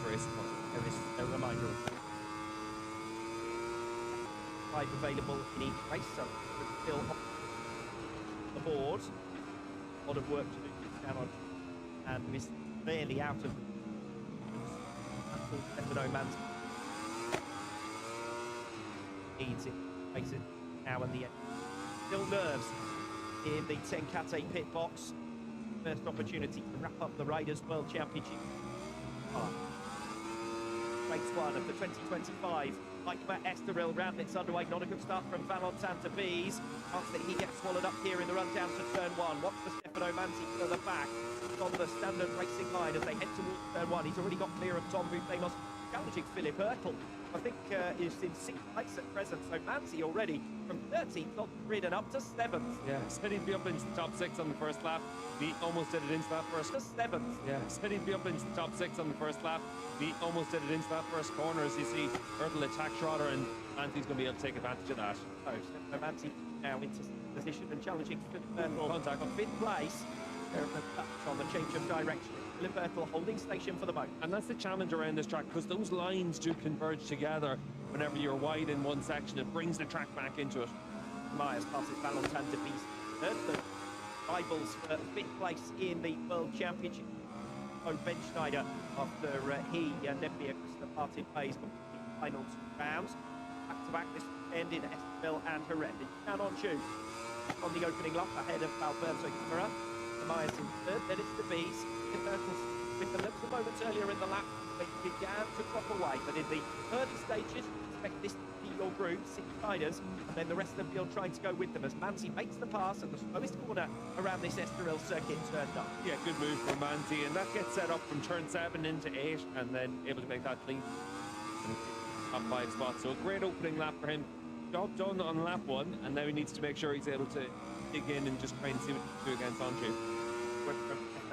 race. There is a reminder of 5 available in each race, so we're still on the board. A lot of work to do down on, and there is barely out of Stefano Manzi needs it, makes it now and the end. Still nerves in the Tenkate pit box. First opportunity to wrap up the Riders World Championship. Race 1 of the 2025 BLU Estoril round. It's underway. Not a good start from Valentin de Bees. Chance that he gets swallowed up here in the run down to turn 1. Watch for Stefano Manzi further back on the standard racing line as they head towards turn 1. He's already got clear of Tom Buffemos, challenging Philip Hurtle. I think is in 6th place at present, so Manzi already from 13th on the grid and up to 7th. Yeah, said he'd be up into the top 6 on the first lap. We almost did it into that first. To 7th. Yeah, said he'd be up into the top 6 on the first lap. We almost did it into that first corner as you see Hurtle attack Schroeder, and Manzi's going to be able to take advantage of that. So Manzi now into position and challenging Philip Hurtle. Contact on 5th place. There is a touch on the change of direction. Philip Hurtle holding station for the moment. And that's the challenge around this track, because those lines do converge together whenever you're wide in one section. It brings the track back into it. Myers passes Valentin de Bees. Third, the rivals for 5th place in the World Championship. Ben Schneider after he and Nebia Krista parted ways for the final 2 rounds. Back-to-back this weekend in Estoril and Jerez. Canon Chu on the opening lap ahead of Alberto Camara. Myers in third, then it's the Bees. With the lips a moment earlier in the lap, they began to drop away, but in the early stages, expect this to be your group, 6 riders, and then the rest of the field trying to go with them as Manzi makes the pass at the slowest corner around this Estoril circuit, turn 9. Yeah, good move for Manzi, and that gets set up from turn 7 into 8, and then able to make that clean top 5 spot. So a great opening lap for him. Job done on lap 1, and now he needs to make sure he's able to dig in and just try and see what he can do against Anju.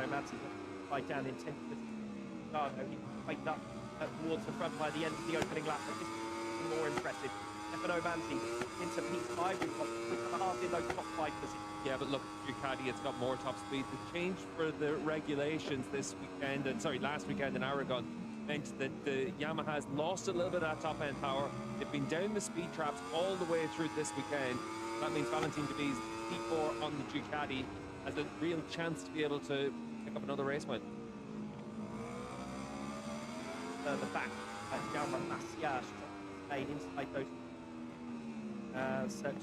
Manzi right down in 10th position. He waited up towards the front by the end of the opening lap. This is more impressive. Stefano Manzi into P5. We've got 3.5 in those top 5 positions. Yeah, but look, Ducati, it's got more top speed. The change for the regulations this weekend, and sorry, last weekend in Aragon, meant that the Yamaha's lost a little bit of that top end power. They've been down the speed traps all the way through this weekend. That means Valentin de Bees P4 on the Ducati has a real chance to be able to pick up another race win. The back, Jaume Macià stayed inside those.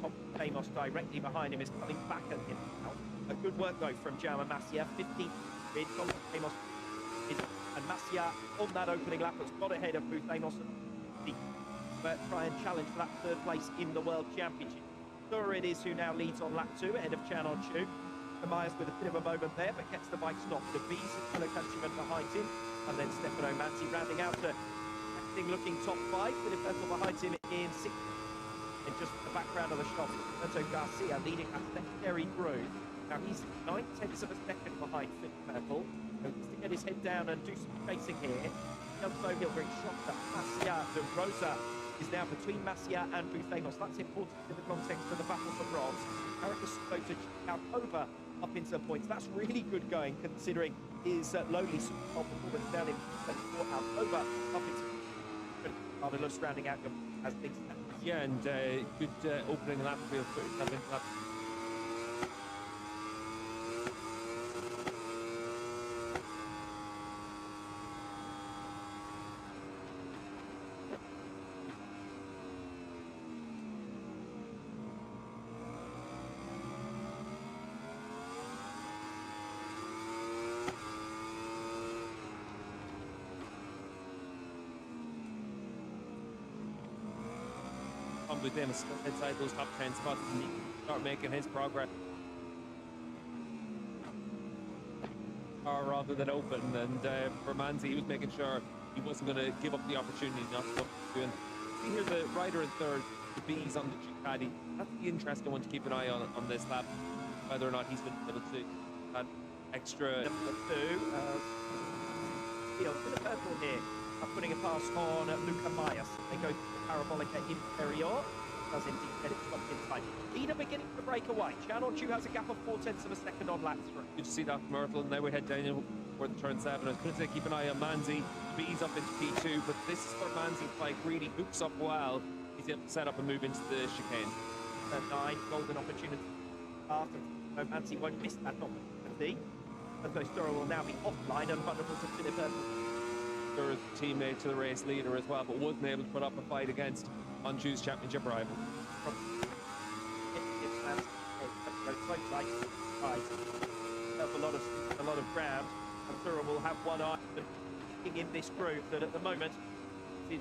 Tom Buffemos directly behind him is coming back at him now. A good work though from Jaume Macià, 15th grid. Tom Buffemos and Macià on that opening lap has got ahead of Buffemos but try and challenge for that 3rd place in the World Championship. Sure it is who now leads on lap 2 ahead of Canon Chu. Myers with a bit of a moment there, but gets the bike stopped. The Bees and fellow countryman behind him, and then Stefano Manzi rounding out a looking top 5. Philip Hurtle behind him in 6th. In just the background of the shot, Roberto Garcia leading a secondary group. Now he's 9/10 of a second behind Philip Hurtle. So needs to get his head down and do some chasing here. Doesn't know he'll bring shots at Macià. De Rosa is now between Macià and Buffemos. That's important in the context of the battle for bronze. Arakasoto to Alcova up into points. That's really good going considering his lowly Superpole performance down in P4. Alcova up into Marvelous rounding out as things stand. Yeah, and good opening lap field for lap. With them inside those top 10 spots and he can start making his progress rather than open. And for Manzi, he was making sure he wasn't going to give up the opportunity not to do it. See here the rider in 3rd, the Bees on the Ducati. That's the interesting one to keep an eye on this lap, whether or not he's been able to add extra. Number 2, Philip Hurtle here. Putting a pass on Luca Myers. They go to the Parabolica Inferior. Does indeed get it swept inside. Leader beginning to break away. Canon Chu has a gap of 0.4 of a second on lap 3. Good to see that from Hurtle. Now we head down for the turn 7. I was going to say keep an eye on Manzi. B's up into P2, but this is where Manzi's bike really hooks up well. He's able to set up and move into the chicane. Turn 9, golden opportunity. After Manzi won't miss that opportunity. And Estoril will now be offline and vulnerable to Philip There is a teammate to the race leader as well, but wasn't able to put up a fight against Anjou's championship rival. A lot of ground. Estoril will have one eye in this group that at the moment is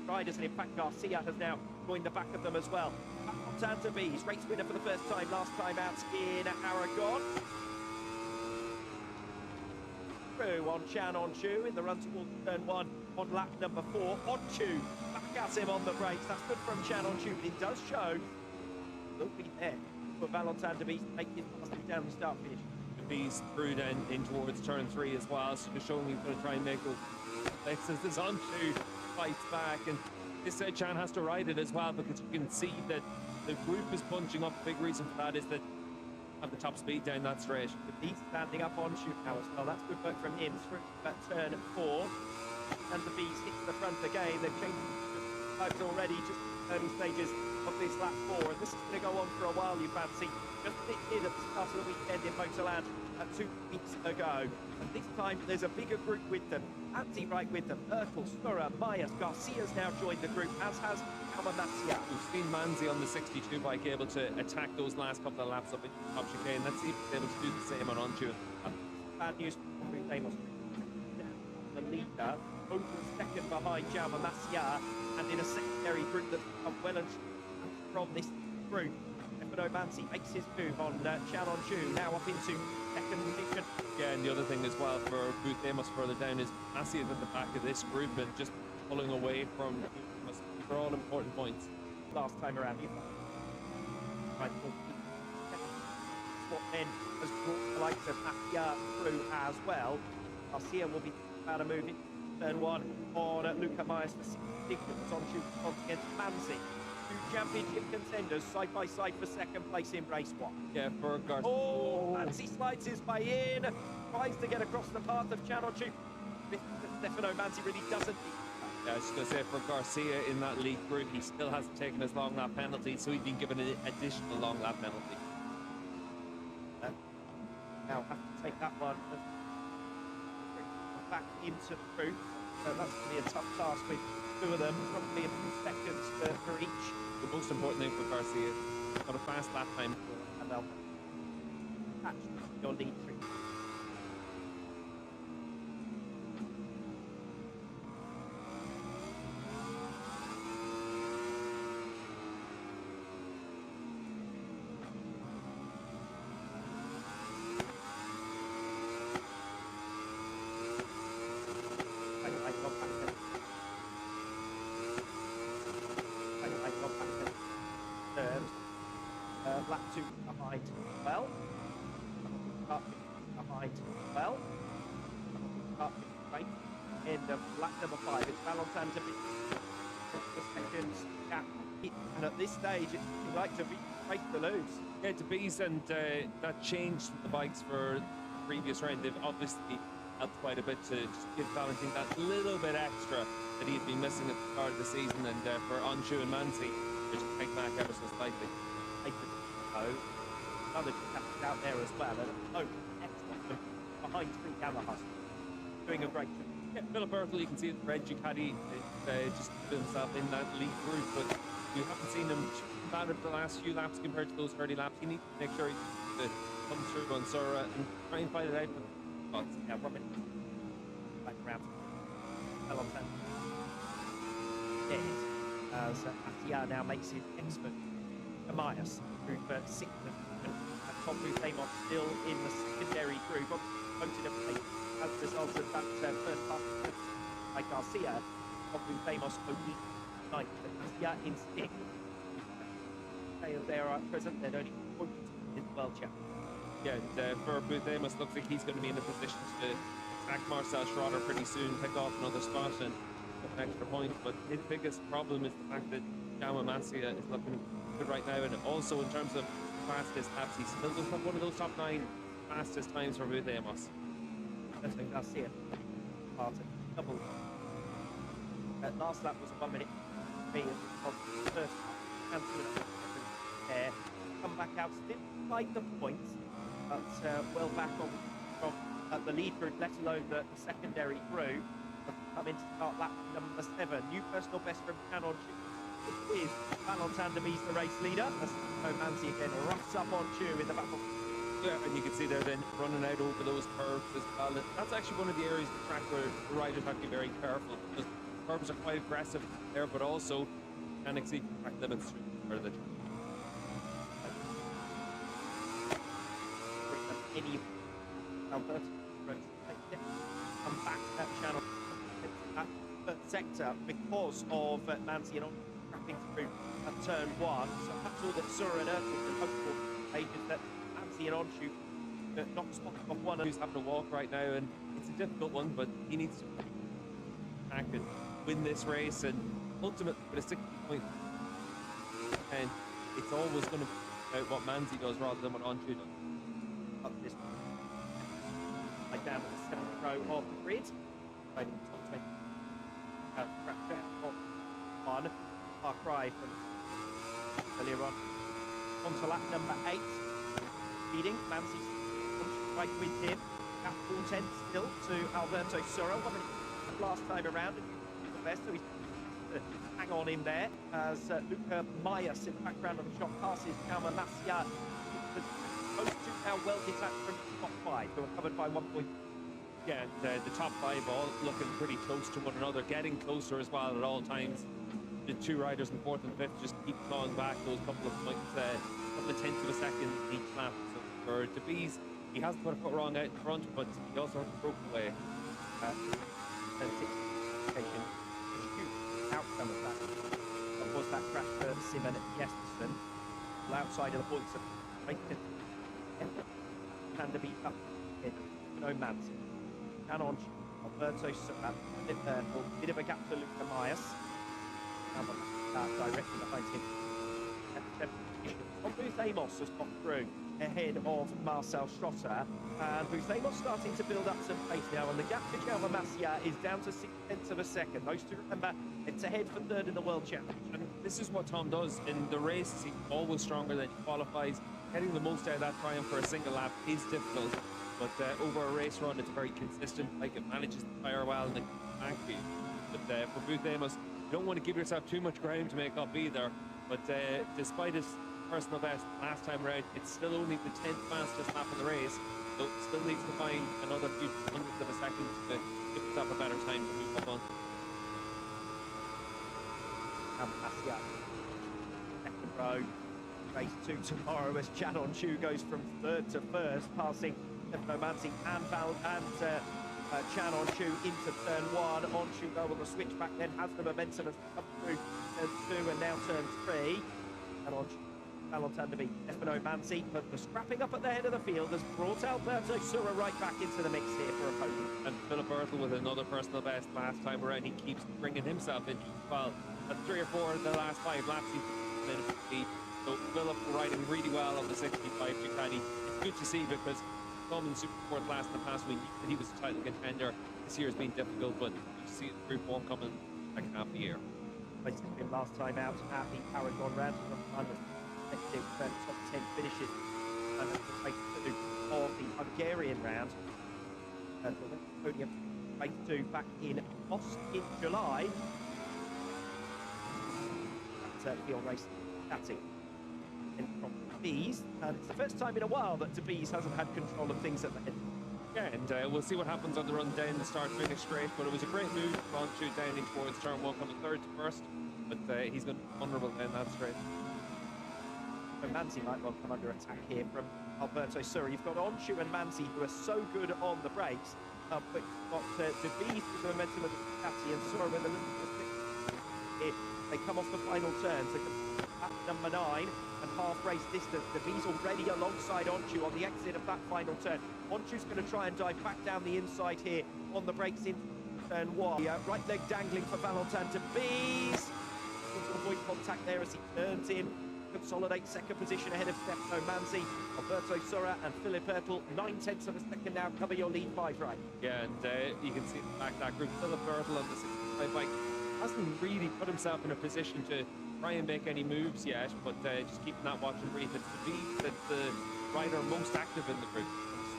riders, and in fact Garcia has now joined the back of them as well. Santa B's race winner for the first time, last time out in Aragon. Through on Chan Onchu in the run towards turn 1 on lap number 4. Onchu back at him on the brakes. That's good from Chan Onchu, but it does show he'll be there for Valentin de Bees to make his passing down the start finish. He's through then in towards turn 3 as well, so just showing he's going to try and make those as this Onchu fights back, and this Chan has to ride it as well, because you can see that the group is punching up. The big reason for that is that at the top speed down that straight. He's standing up on shoot now as well. That's good work from him through that turn 4. And the Bees hit to the front again. They've changed times already, just early stages of this lap 4. And this is going to go on for a while, you fancy. Just a bit did at the start of the weekend in Motorland 2 weeks ago. And this time there's a bigger group with them. Anzi right with them. Ertl, Sturra, Myers, Garcia's now joined the group, as has Masia. We've seen Manzi on the 62 bike able to attack those last couple of laps up in top chicane. Let's see if he's able to do the same on Onchu. Bad news for Amos. The leader, over second behind Jaume Masia, and in a secondary group that's come well and from this group. Stefano Manzi makes his move on Chan Onchu, now up into second position. Yeah, and the other thing as well for Booth Amos further down is Masia is at the back of this group and just pulling away from Amos for all important points. Last time around, what then has brought the likes of Masia through as well. Garcia will be about to move in turn 1 on Luca Myers for 6 on shoot against Manzi. Two championship contenders side by side for second place in race 1. Yeah, for Garcia. Oh, Manzi slides his way in, tries to get across the path of Chan Onchu. Stefano Manzi really doesn't. Yeah, I was going to say for Garcia in that lead group, he still hasn't taken his long lap penalty, so he's been given an additional long lap penalty. Now have to take that one back into the group. So that's going to be a tough task with 2 of them, probably a few seconds for each. The most important thing for Garcia is got a fast lap time, and they'll catch your lead tree. Lap 2 behind well. Behind well. Right. End of lap number 5. It's Valentin to be the seconds gap. And at this stage, it's like to be break the lose. Yeah, to Bees, and that changed the bikes for the previous round. They've obviously helped quite a bit to just give Valentin that little bit extra that he'd been missing at the start of the season, and for Onchu and Manzi, they just take back ever so slightly. Another captain out there as well. And excellent behind 3 Yamahas. Doing a great job. Yeah, Philip Ertl, you can see the red Ducati just put himself in that lead group, but you haven't seen him bad of the last few laps compared to those early laps. He needs to make sure he comes through on Sura and try and fight it out for the spots. Yeah, Robin. Back around. Valentin. Dead. As Atia now makes his expert. Amias, group 6th. Top Booth Amos still in the secondary group. Voted a place as a result of that first part by Garcia. Top Booth Amos only 9th. Atia in 6th. They are at present, they're only points in the World Champion. Yeah, and, for Booth Amos, looks like he's going to be in a position to attack Marcel Schroeder pretty soon, pick off another spot and get an extra point. But his biggest problem is the fact that Jaume Masia is looking good right now, and also in terms of fastest laps, he still doesn't have one of those top 9 fastest times for Booth Amos. Alberto Garcia. Martin, double. Last lap was 1 minute. First there. Come back out, still fight the points, but well back on from the lead group, let alone the secondary crew. Come in to start lap number 7. New personal best from Canon. It is Valentin Debise, the race leader. That's Manzi again, roughs up on Chu in the battle. Yeah, and you can see they're then running out over those curves as well. And that's actually one of the areas of the track where the riders have to be very careful, because curves are quite aggressive there, but also can exceed track limits through the track. Any Alberto come back to that channel, that sector, because of Manzi and trapping through at turn 1. So that's all that Sura and Ertel can hope for, is that Manzi and Onshu not spotting off one Who's having a walk right now, and it's a difficult one, but he needs to attack and win this race, and ultimately with a 60 point, and it's always going to be about what Manzi does rather than what Onshu does. Up this one. Like down to the 7th row of the grid. Right in top 20. One. Far cry from earlier on. On to lap number 8. Leading. Manzi's right with him. At 4:10 still to Alberto Sura. 1 minute last time around. And the best, so he's hang on in there as Luca Myers in the background of the shot passes Jaume Masia. Those two now well detached from the top 5, who are covered by 1 point. Yeah, and the top 5 all looking pretty close to one another, getting closer as well at all times. The 2 riders in 4th and 5th just keep clawing back those couple of points, couple of tenths of a second each lap. So for Debise, he has put a foot wrong out in front, but he also has broken away. Huge outcome of that. Of course, that crash for Simon Jespersen, outside of the points of and to be up in no Manzi. Canon, Alberto Sura, bit of a gap to Luca Myers. Directly behind him. Booth Amos has got through ahead of Marcel Schrotter, and Booth Amos starting to build up some pace now, and the gap to Jaume Masia is down to 0.6 of a second. Those two, remember, it's ahead for 3rd in the World Championship. And this is what Tom does in the race. He's always stronger than he qualifies. Getting the most out of that triumph for a single lap is difficult, but over a race run, it's very consistent. Like, it manages the tire well and it can be. But for Booth Amos, you don't want to give yourself too much ground to make up either. But despite his personal best last time around, it's still only the 10th fastest lap of the race, so it still needs to find another few hundredths of a second to give himself a better time to move up on. Masia, 2nd row. Race 2 tomorrow as Canon Chu goes from 3rd to 1st, passing Stefano Manzi and Canon Chu into turn 1. Onshu go on the switchback, then has the momentum as come through turn 2 and now turn 3. And on Valentin Debise, Stefano Manzi, but the scrapping up at the head of the field has brought Alberto Sura right back into the mix here for a podium. And Philip Ertel with another personal best last time around. He keeps bringing himself into well. At 3 or 4 of the last 5 laps, he's been in the lead. So Philip riding really well on the 65 Ducati. It's good to see, because Tom in Superpole class in the past week, he was a title contender. This year has been difficult, but you see Group 1 coming second half of the year. Places him last time out at the Paragon round of top 10 finishes, and the race 2 of the Hungarian round. And the podium race 2 back in Moss in July. That's field race Ducati. From Debise, and it's the first time in a while that Debise hasn't had control of things at the head. Yeah, and we'll see what happens on the run down the start-finish straight, but it was a great move from Onshu down in towards turn 1, coming 3rd to 1st, but he's going to be vulnerable down that straight. So Manzi might well come under attack here from Alberto Sura. You've got Onshu and Manzi, who are so good on the brakes, but you've got Debise with the momentum of the Ducati and Sura with a little bit. They come off the final turns. They come at number 9 and half race distance. Debise already alongside Onshu on the exit of that final turn. Onshu's going to try and dive back down the inside here on the brakes in turn 1. Right leg dangling for Valentin Debise. To avoid contact there as he turns in consolidate second position ahead of Stefano Manzi. Alberto Sura and Philip Ertl, 9/10 of a second now, cover your lead 5 right. Yeah, and you can see in the back that group, Philip Ertl on the 65 bike hasn't really put himself in a position to try and make any moves yet, but just keeping that watch and breathe. It's that's the rider most active in the group.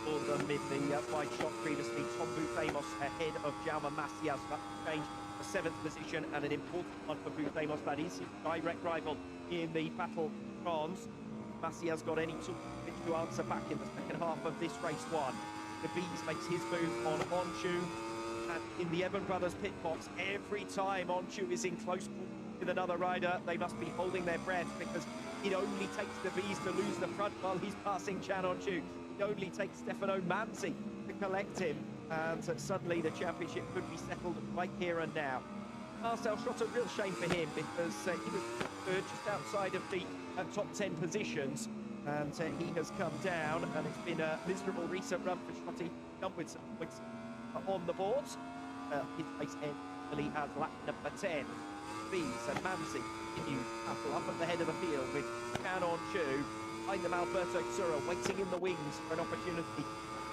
Scored them in the wide shot previously. Tom Bufamos ahead of Jaume Macias. That change the 7th position, and an important one for Bufamos. That is his direct rival in the battle bronze. Macias got any tool to answer back in the second half of this race one. The Bees makes his move on Onchu. And in the Evan Brothers pit box, every time Onchu is in close with another rider, they must be holding their breath, because it only takes the Bees to lose the front while he's passing Chan Onchu. It only takes Stefano Manzi to collect him, and suddenly the championship could be settled right here and now. Marcel Schott, a real shame for him, because he was good just outside of the top 10 positions, and he has come down, and it's been a miserable recent run for Schott. Done with some points on the boards. His race ends as lap number 10. Bees and Manzi continue battle up at the head of the field with Chan Onchu. Behind them, Alberto Sura waiting in the wings for an opportunity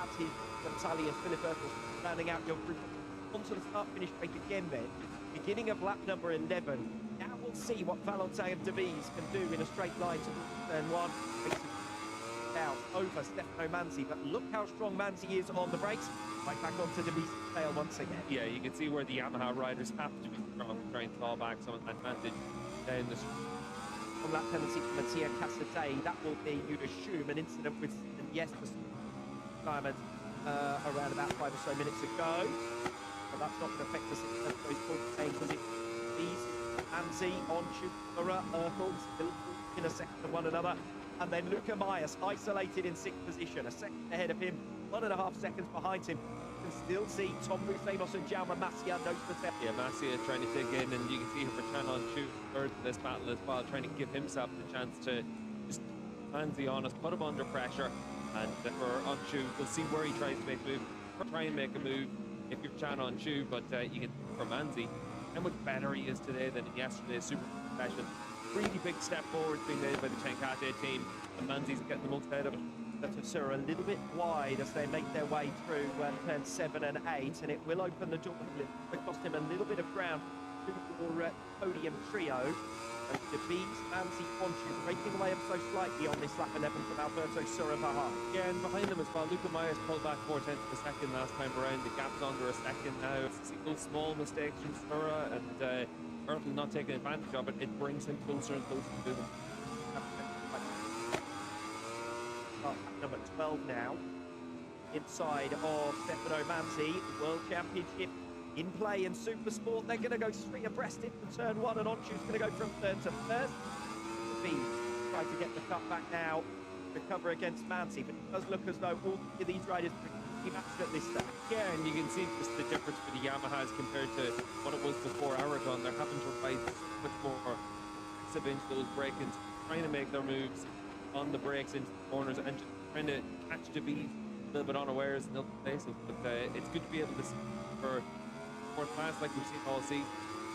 at his battalion. Philip Ertl rounding out your group. Onto the start-finish break again then. Beginning of lap number 11. Now we'll see what Valentin de Bees can do in a straight line to turn 1. Down over Stefano Manzi, but look how strong Manzi is on the brakes. Right back onto de Bees' tail once again. Yeah, you can see where the Yamaha riders have to be strong to try and claw back some of that advantage down the street. From that penalty for Mattia Cassaday, that will be, you'd assume, an incident with yes, the retirement around about 5 or so minutes ago. But that's not going to affect us in those points, because it's Bees, Manzi, Onchu, Sura, Ertl, still in a second of one another. And then Luca Myers isolated in 6th position, a second ahead of him, 1.5 seconds behind him. You can still see Tom Bufamos and Jaume Macias nose to tail. Yeah, Macias trying to dig in, and you can see here for Chan Onchu third in this battle as well, trying to give himself the chance to just Manzi on us, put him under pressure, and for Onchu, we'll see where he tries to make a move. Try and make a move if you're Chan Onchu, but you can for Manzi how much better he is today than in yesterday's Super session. Really big step forward being made by the Tenkate team, and Manzi's getting the most out of it. That's a little bit wide as they make their way through turns 7 and 8, and it will open the door. It cost him a little bit of ground to your podium trio. De Bees, Manzi, Onchu breaking away ever so slightly on this lap 11 from Alberto Sura behind. Yeah, and behind them as well, Luca Myers pulled back 4/10 of a second last time around. The gap's under a second now. It's those small mistakes from Sura, and Ertl not taking advantage of it. It brings him closer and closer to them. Number 12 now, inside of Stefano Manzi. World Championship in play in Super Sport. They're going to go 3 abreast into turn 1, and Onchu's going to go from 3rd to 1st. Bees trying to get the cut back now to cover against Manzi, but it does look as though all of these riders are pretty matched at this stage. Yeah, and you can see just the difference for the Yamahas compared to what it was before Aragon. They're having to ride much more aggressive into those break-ins, trying to make their moves on the brakes into the corners, and just trying to catch the Bees a little bit unawares in other places. But it's good to be able to see for fourth class like we've seen all season.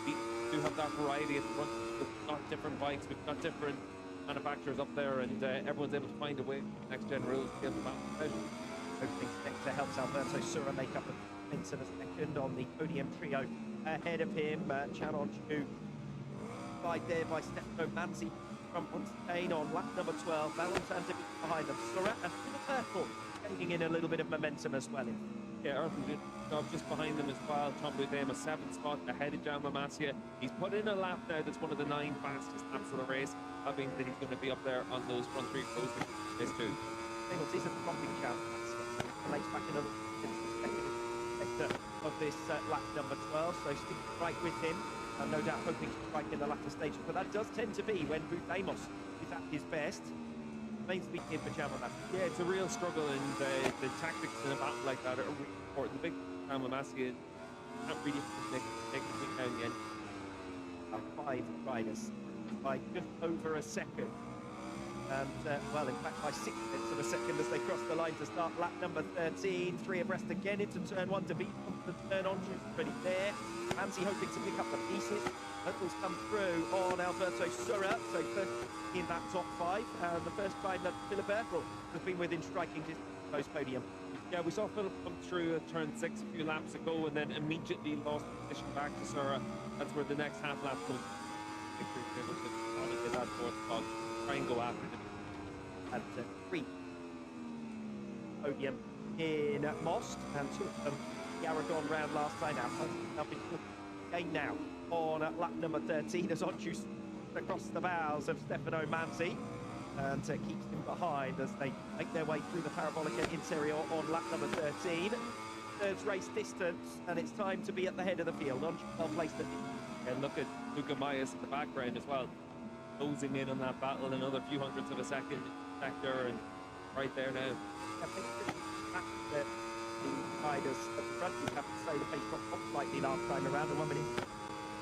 We do have that variety at the front. We've got different bikes, we've got different manufacturers up there, and everyone's able to find a way next gen rules to get them out. Opening sector helps Alberto Sura make up a points in a second on the podium trio. Ahead of him, Chan Onchu, right there by Stefano Manzi from Onstein on lap number 12. Valentin de Bees behind them. Sura and Philip Ertl getting in a little bit of momentum as well. Yeah, Ertl did a job just behind them as well. Tom Bufamos, a 7th spot ahead of Jaume Macias. He's put in a lap now that's one of the 9 fastest laps of the race. That means that he's going to be up there on those front 3 rows in this too. This is a dropping chance. Makes back another sector of this lap number 12, so stick right with him. I'm no doubt hoping to strike in the latter stages, but that does tend to be when Bufamos is at his best. Main speed here for Jaume Macias. Yeah, it's a real struggle, and the tactics in a battle like that are really important. The big Jaume Macias can't really make a thing down the end. 5 riders by just over a second. And, well, in fact, by 6/10 of a second as they cross the line to start lap number 13. 3 abreast again into turn 1 to beat them. the turn on, she's pretty there. Manzi hoping to pick up the pieces. Locals come through on Alberto Surra, so first in that top 5, and the first time that Philip Erkel has been within striking distance of those podium. Yeah, we saw Philip come through at turn 6 a few laps ago and then immediately lost position back to Surra. That's where the next half lap comes. Victory able to get that fourth spot, try and go after it. And 3 podium in Most, and 2 of them the Aragon round last time out. Nothing again now on lap number 13 as Onju across the bows of Stefano Manzi and keeps him behind as they make their way through the Parabolica interior on lap number 13. Third race distance, and it's time to be at the head of the field. Onju well placed at the... And look at Luca Mayas in the background as well, closing in on that battle, another few hundredths of a second sector, and right there now. I think the riders at the front, you have to say, the pace dropped off slightly last time around, and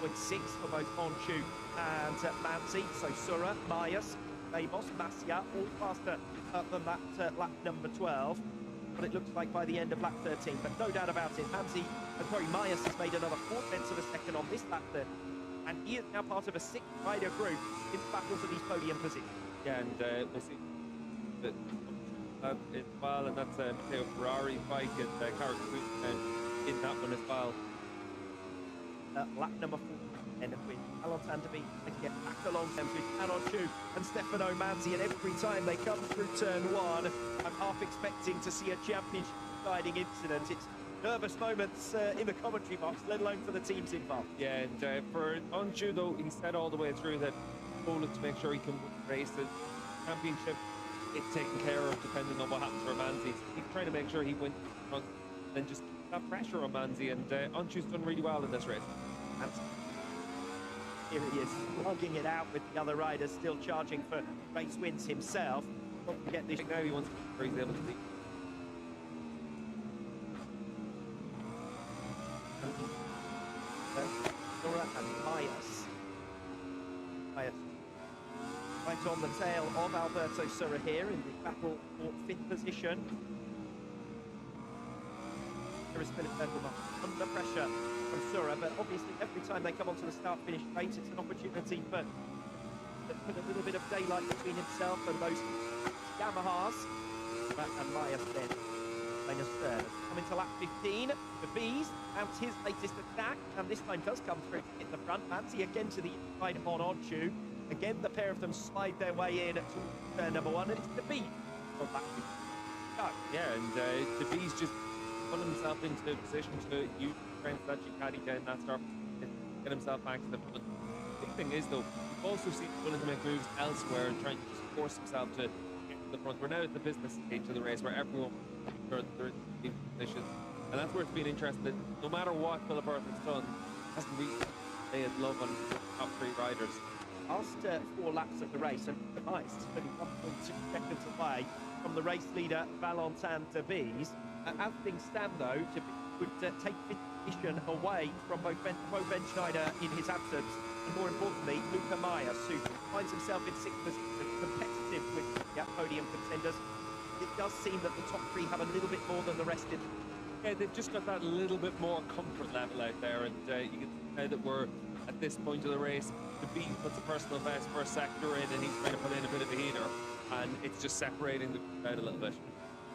1:06 for both Onju and Manzi. So Surra, Mayas, Mamos, Masia, all faster than that lap number 12. But it looks like by the end of lap 13, but no doubt about it, Mayas has made another 4/10 of a second on this lap 13, and he is now part of a 6-rider group in battle for these podium positions. Yeah, and we'll see that as well, and that's Matteo Ferrari bike and Carrot in that one as well. Lap number 4, and with Valentin de Beek to get back along them with Onju and Stefano Manzi, and every time they come through turn 1, I'm half expecting to see a championship deciding incident. It's nervous moments in the commentary box, let alone for the teams involved. Yeah, and for Onju though, he said all the way through that goal is to make sure he can race the championship. It's taken care of depending on what happens for Manzi. He's trying to make sure he wins front and just keep that pressure on Manzi, and Onju's done really well in this race. Here he is, lugging it out with the other riders, still charging for race wins himself. Don't forget this. Now he wants to where he's able to lead. Nora and Mayas. Right on the tail of Alberto Surra here in the battle for 5th position. There is Philip Erkel under pressure from Surra, but obviously every time they come onto the start-finish straight, it's an opportunity for to put a little bit of daylight between himself and those Yamahas. And Mayas then minus third. Coming to lap 15, the Bees mounts his latest attack, and this time does come through in the front. Manzi again to the inside on Onju. Again, the pair of them slide their way in to turn number 1, and it's the Bees from lap 15. Yeah, and the Bees just put himself into a position to use the strength that Ducati down that start and get himself back to the front. The big thing is though, we've also seen him willing to make moves elsewhere and trying to just force himself to get to the front. We're now at the business stage of the race where everyone they're in positions, and that's where it's been interesting that no matter what Philip Erkel's done, hasn't really laid love on the top 3 riders. Last 4 laps of the race, and the Mice only 1.2 seconds away from the race leader Valentin de Bees. As things stand though, de Bees would take 5th position away from both Ben Schneider in his absence, and more importantly, Luca Mayas, who finds himself in 6th position, competitive with the podium contenders. It does seem that the top 3 have a little bit more than the rest did. Yeah, they've just got that little bit more comfort level out there, and you can see now that we're at this point of the race, the Bees puts a personal best first sector in, and he's trying to put in a bit of a heater, and it's just separating the crowd a little bit.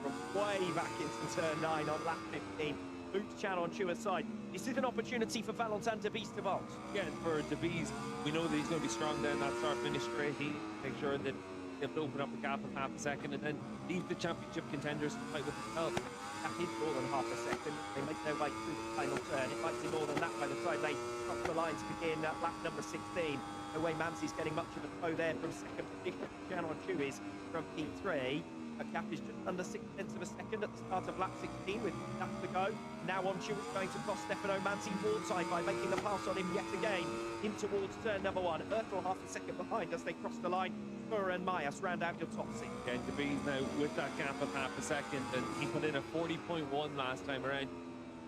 From way back into turn 9 on lap 15, moves Chan on Chua's side. This is an opportunity for Valentin de Bees to vault. Yeah, for de Bees, we know that he's going to be strong down that start-finish straight. He make sure that they have to open up the gap of half a second and then leave the championship contenders to fight with themselves. That is more than half a second. They make their way through the final turn. It might be more than that by the time they cross the line to begin lap number 16. No way Manzi's getting much of a throw there from 2nd position. Chan on Chu is from P3. A gap is just under 6/10 of a second at the start of lap 16 with that to go. Now Onju is going to cost Stefano Manzi more time by making the pass on him yet again in towards turn number 1. Erkel half a second behind as they cross the line. Surra and Mayas round out your top 6. Again, de Bees now with that gap of half a second, and he put in a 40.1 last time around.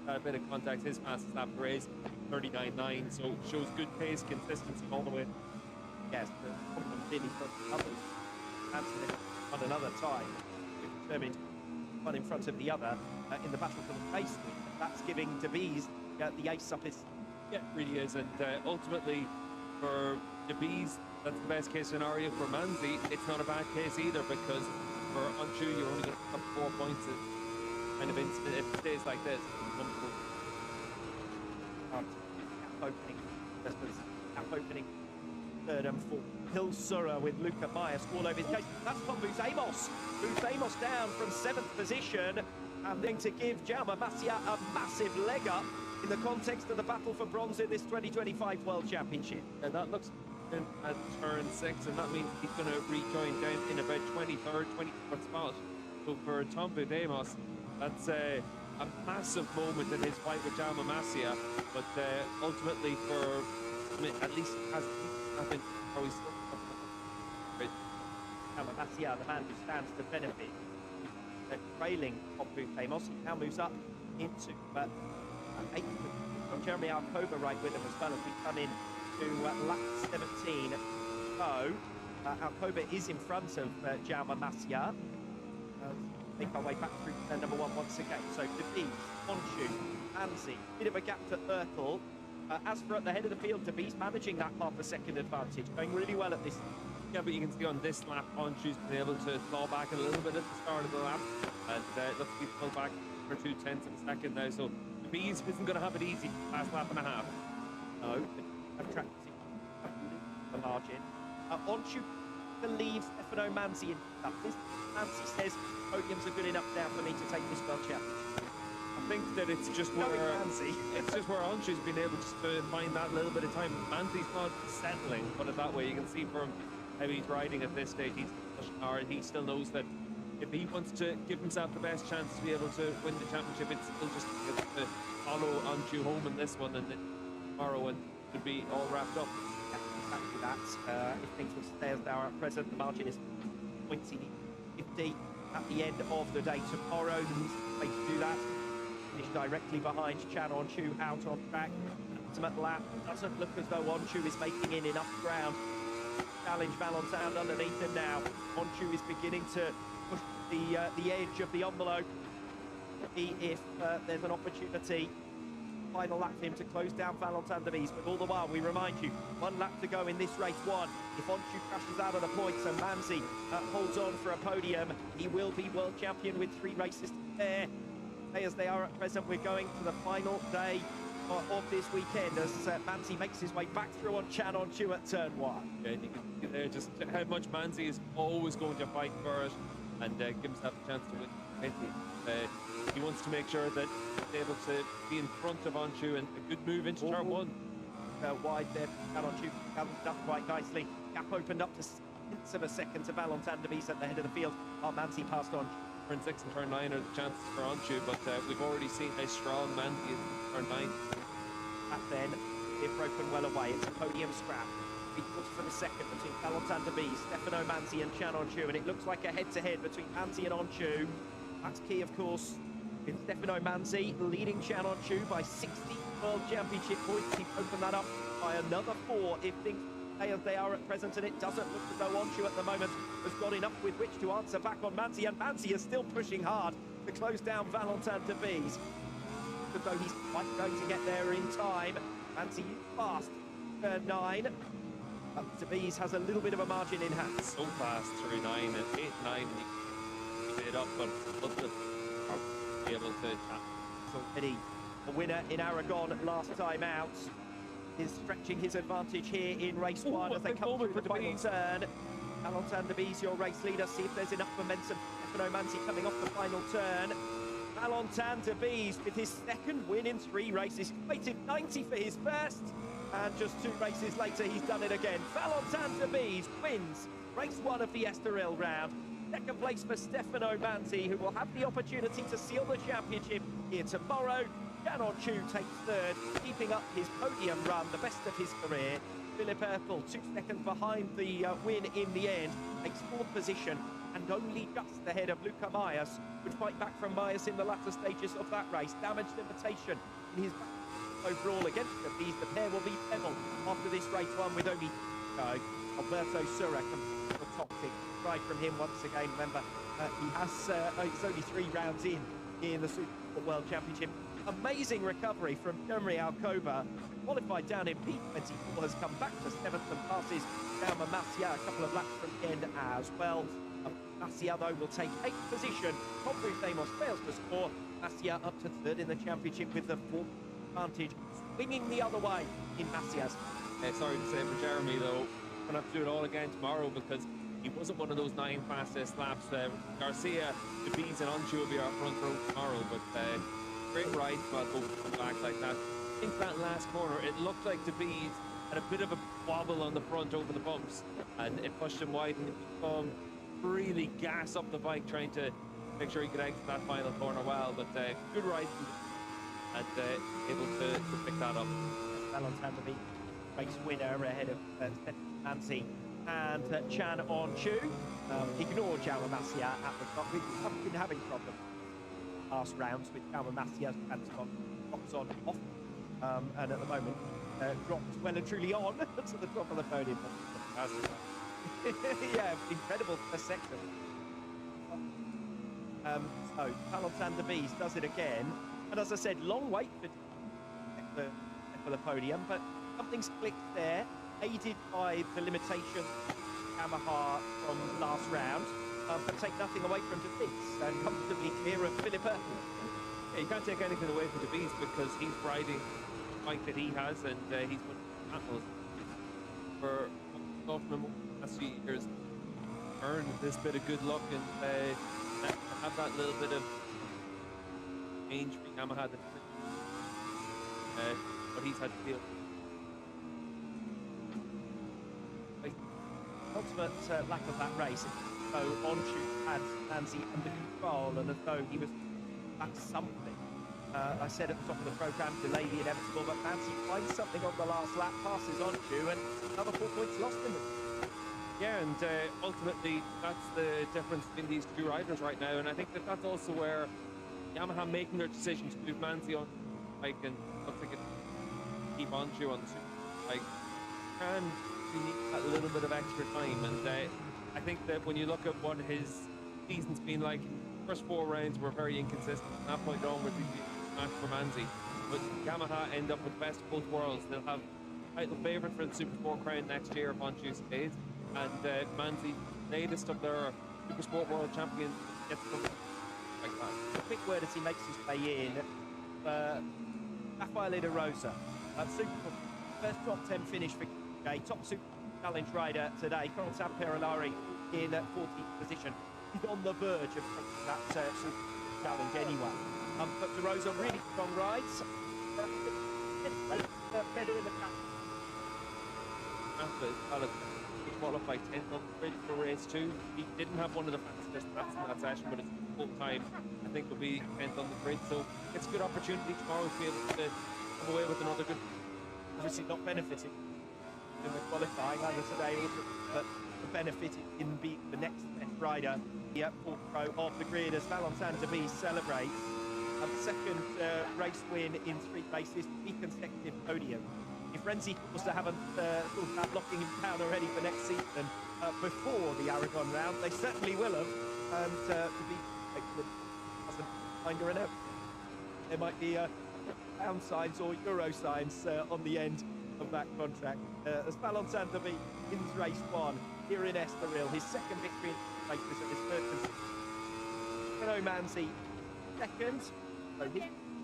Got a bit of contact. His fastest lap race 39.9, so shows good pace, consistency all the way. Yes, the compliment really for the others. Manzi on another time, determined one in front of the other in the battle for the race win. that's giving De Bees the ace up his. Yeah, it really is. And ultimately, for De Bees, that's the best case scenario. For Manzi, it's not a bad case either, because for Unchu, you're only going to pick up 4 points. Kind of instant if it stays like this. Opening third and fourth. Hill Surra with Luca Myers all over his case. That's Tom Booth Amos. Booth Amos down from 7th position, and then to give Jaume Masia a massive leg up in the context of the battle for bronze in this 2025 World Championship. And that looks good at turn 6, and that means he's going to rejoin down in about 23rd, 24th spot. So for Tom Booth Amos, that's a massive moment in his fight with Jaume Masia, but ultimately for at least it has happened. Oh, he's still Jaume Masia, the man who stands to benefit, trailing Tom Booth Amos. He now moves up into 8th from Jeremy Alcoba right with him as well as we come in to lap 17. So Alcoba is in front of Jaume Masia. Make our way back through number 1 once again. So De Bees, Honshu, Anzi, bit of a gap to Ertl. As for at the head of the field, De Bees managing that half a second advantage, going really well at this. Yeah, but you can see on this lap, Honshu's been able to claw back a little bit at the start of the lap, and looks to be pulled back for 2/10 of a second now. So De Bees isn't going to have it easy last lap and a half. No, I've tracked the margin. Honshu believes Stefano Manzi in this. Manzi says podiums are good enough now for me to take this World Championship. I think that it's just where Honshu's been able just to find that little bit of time. Manzi's not settling, put it that way. You can see from how he's riding at this stage, he's pushing hard. He still knows that if he wants to give himself the best chance to be able to win the championship, it's still just to follow Honshu home in this one, and then tomorrow and could be all wrapped up. Exactly that. If things will stay as they are at present, the margin is 20-50 at the end of the day tomorrow. He's way to do that. Finish directly behind Chan Honshu out on track. Ultimate lap. Doesn't look as though Honshu is making in enough ground. Challenge Valentin underneath him now. Honshu is beginning to push the edge of the envelope. See if there's an opportunity. Final lap for him to close down Valentin De Bees. But all the while, we remind you, 1 lap to go in this race 1. If Honshu crashes out of the points and Manzi holds on for a podium, he will be world champion with 3 races to spare. As they are at present, we're going to the final day of this weekend as Manzi makes his way back through on Chan Honshu at turn 1. Yeah, and you can see there just how much Manzi is always going to fight for it and give himself a chance to win. He wants to make sure that he's able to be in front of Honshu, and a good move into turn 1. Wide there, Chan Honshu balanced up quite nicely. Gap opened up to 0.1 of a second to Valentin De Bees at the head of the field. Manzi passed on. Turn 6 and turn 9 are the chances for Honshu, but we've already seen how strong Manzi is in turn 9. Back then, they've broken well away. It's a podium scrap. 3/4 of a second between Valentin De Bees, Stefano Manzi and Chan Honshu, and it looks like a head-to-head between Manzi and Honshu. That's key, of course, with Stefano Manzi leading Chan Honshu by 60 World Championship points. He's opened that up by another 4 if things stay as they are at present, and it doesn't look as though Honshu at the moment has got enough with which to answer back on Manzi, and Manzi is still pushing hard to close down Valentin De Bees. As though he's quite going to get there in time. Manzi fast, turn 9. De Bees has a little bit of a margin in hand. So fast through 9 and 8, 9, and you keep it up, but ultimately be able to chat. So Eddie, a winner in Aragon last time out, is stretching his advantage here in race 1 as they come through the final turn. Valentin De Bees, your race leader. See if there's enough momentum. Stefano Manzi coming off the final turn. Valentin De Bees with his 2nd win in 3 races. Waited 90 for his first, and just 2 races later he's done it again. Valentin De Bees wins race 1 of the Estoril round. 2nd place for Stefano Manzi, who will have the opportunity to seal the championship here tomorrow. Chan Honshu takes 3rd, keeping up his podium run, the best of his career. Philip Ertl, 2 seconds behind the win in the end, takes 4th position, and only just ahead of Luca Myers, would fight back from Myers in the latter stages of that race. Damaged limitation in his overall against De Bees. The pair will be level after this race 1 with only Alberto Surra the top pick. Right from him once again. Remember, he has he's only 3 rounds in the Superpole World Championship. Amazing recovery from Germany Alcoba. Qualified down in P24, has come back to 7th and passes Jaume Masia a couple of laps from the end as well. Masia, though, will take 8th position. Combrey Famos fails to score. Masia up to 3rd in the championship with the 4th advantage, swinging the other way in Masia's. Sorry to say for Jeremy, though, going to have to do it all again tomorrow because he wasn't one of those 9 fastest laps. Garcia, DeBees and Onchu will be our front row tomorrow, but great ride while both come back like that. I think that last corner, it looked like DeBees had a bit of a wobble on the front over the bumps, and it pushed him wide, and he really gas up the bike trying to make sure he could exit that final corner well, but good ride and able to pick that up. Valentine to be race winner ahead of Nancy and Chan On Chu. Ignore Jaume Masia at the top. We haven't been having problems last rounds with Jaume Masia's pants box on off, and at the moment dropped well and truly on to the top of the podium. Yeah, incredible first section. So Valentin de Bees does it again, and as I said, long wait for the podium, but something's clicked there, aided by the limitation Yamaha from last round, but take nothing away from De Bees and comfortably clear of Philippa. Yeah, you can't take anything away from De Bees because he's riding the bike that he has, and he's won battles for Hoffman last few years, earned this bit of good luck and have that little bit of change for Yamaha that what he's had to deal with. Ultimate lack of that race, so Onchu had Nancy under control, and as though he was back something. I said at the top of the programme, delay the inevitable, but Nancy finds something on the last lap, passes Onchu, and another 4 points lost in it. Yeah, and ultimately that's the difference between these two riders right now, and I think that that's also where Yamaha making their decision to move Nancy on the bike and looks like it keep Onchu on the super bike can need that little bit of extra time, and I think that when you look at what his season's been like, first 4 rounds were very inconsistent. From that point onwards, he's been smashed for Manzi. But Yamaha end up with the best of both worlds. They'll have title favourite for the Super 4 crown next year if Onchu stays, and Manzi, latest of their Super Sport World Champion, gets something like that. A quick word as he makes his way in. Rafael De Rosa, first top 10 finish for a top Super Challenge rider today. Carl Samperolari in 14th position. He's on the verge of taking that Super Challenge anyway. But De Rosa really strong rides. Better in the pack. He qualified 10th on the grid for race 2. He didn't have one of the fastest laps in that session, but it's full time. I think will be 10th on the grid, so it's a good opportunity tomorrow to be able to come away with another good. Obviously not benefiting in the qualifying either today, but benefited in being the next best rider. The fourth row of the grid as Valentin de Bees celebrates a second race win in 3 races, 3 consecutive podiums. If Renzi was to haven't thought about locking him down already for next season before the Aragon round, they certainly will have. And de Bees doesn't find her enough. There might be pound signs or euro signs on the end of that contract. As Valentin de Bees wins race 1 here in Estoril, his second victory in races at his 3rd consecutive. Manzi second, so his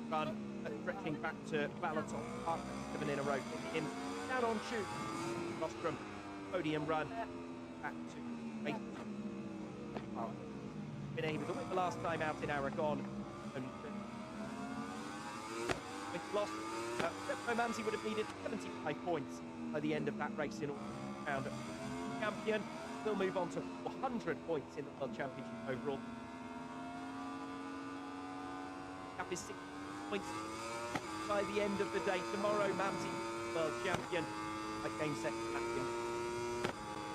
run stretching back to Balaton, 7 in a row for him. Down on shoot, Nostrum, podium run back to 8th. Been able to win the last time out in Aragon. Only with lost, Manzi would have needed 75 points by the end of that race in order to round champion. He'll move on to 100 points in the World Championship overall. Cap is 6 points by the end of the day. Tomorrow, Manzi, World Champion, at game set champion.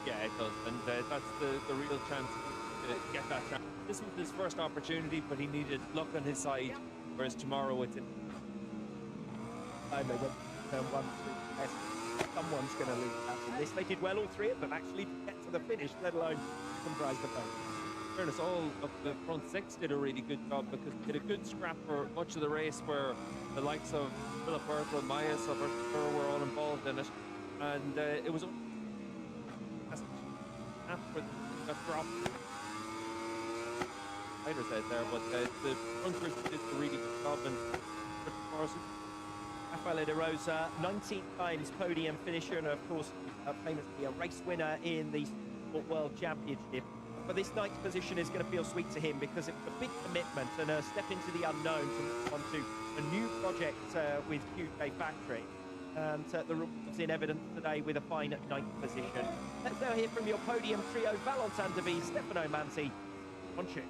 Yeah, it does, and that's the real chance to get that chance. This was his first opportunity, but he needed luck on his side, whereas tomorrow it's in. I know when someone's going to lose out in this. They did well, all 3 of them, actually, to get to the finish, let alone comprise the podium. fairness, all of the front six did a really good job because they did a good scrap for much of the race where the likes of Philip Berthel, Maya Silver were all involved in it. And it was after the drop. Riders out there, but the front group did a really good job. And Rafael de Rosa, 19 times podium finisher, and of course, famously a race winner in the World Championship. But this ninth position is going to feel sweet to him because it's a big commitment and a step into the unknown to move on to a new project with QJ Factory. And the rewards in evidence today with a fine ninth position. Let's now hear from your podium trio, Valentin De Vries, Stefano Manzi, on cue.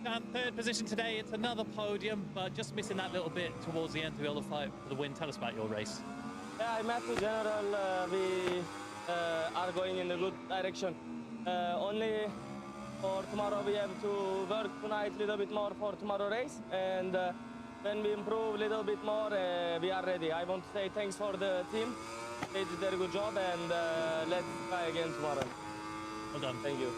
And third position today, it's another podium, but just missing that little bit towards the end to be able to fight for the win. Tell us about your race. Yeah, I'm happy. General, we are going in a good direction. Only for tomorrow we have to work tonight a little bit more for tomorrow race, and when we improve a little bit more, we are ready. I want to say thanks for the team. They did a very good job, and let's try again tomorrow. Well done. Thank you.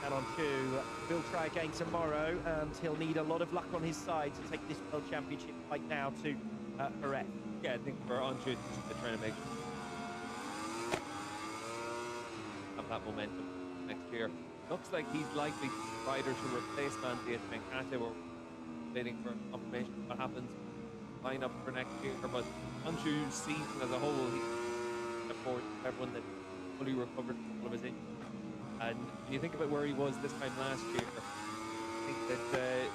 And on cue, we'll try again tomorrow, and he'll need a lot of luck on his side to take this World Championship fight now to Perez. yeah, I think we're on cue. They're trying to make sure have that momentum next year. Looks like he's likely to be the rider to replace Manzi at Benkate. We're waiting for confirmation of what happens line up for next year. But Anju's season as a whole, he's forward to everyone that fully recovered from all of his injuries. And when you think about where he was this time last year, I think that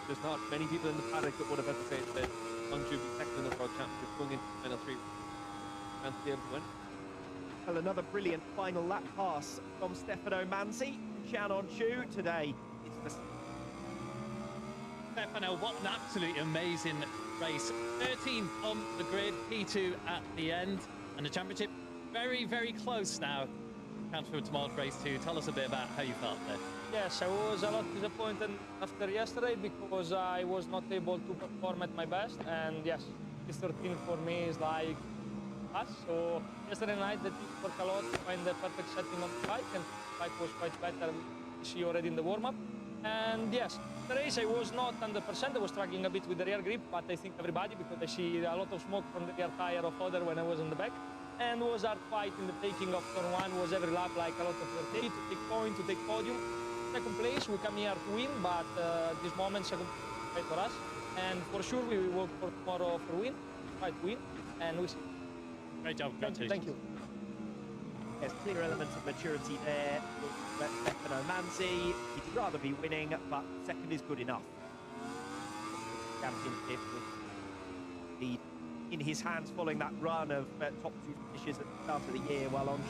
there's not many people in the paddock that would have had to say that Anju be second in the World Championship going into the final three and to be able to win. Well, another brilliant final lap pass from Stefano Manzi. Chan on Chu today. It's the Stefano, what an absolutely amazing race. 13 on the grid, P2 at the end, and the championship very, very close now. Transfer tomorrow's race too. Tell us a bit about how you felt there. Yes, I was a lot disappointed after yesterday because I was not able to perform at my best, and yes, this 13 for me is like us. So yesterday night the team worked a lot to find the perfect setting on the bike, and the bike was quite better. You see already in the warm-up. And yes, the race I was not 100%. I was struggling a bit with the rear grip, but I think everybody, because I see a lot of smoke from the rear tire of other when I was in the back. And was hard fight in the taking of turn one, was every lap like a lot of rotate to take point, to take podium. Second place, we come here to win, but this moment second place for us. And for sure we will work for tomorrow for win, try to win, and we see. Great job, congratulations. Thank you. There's clear elements of maturity there. Stefano Manzi, he'd rather be winning, but second is good enough. Championship with lead in his hands following that run of top two finishes at the start of the year, while on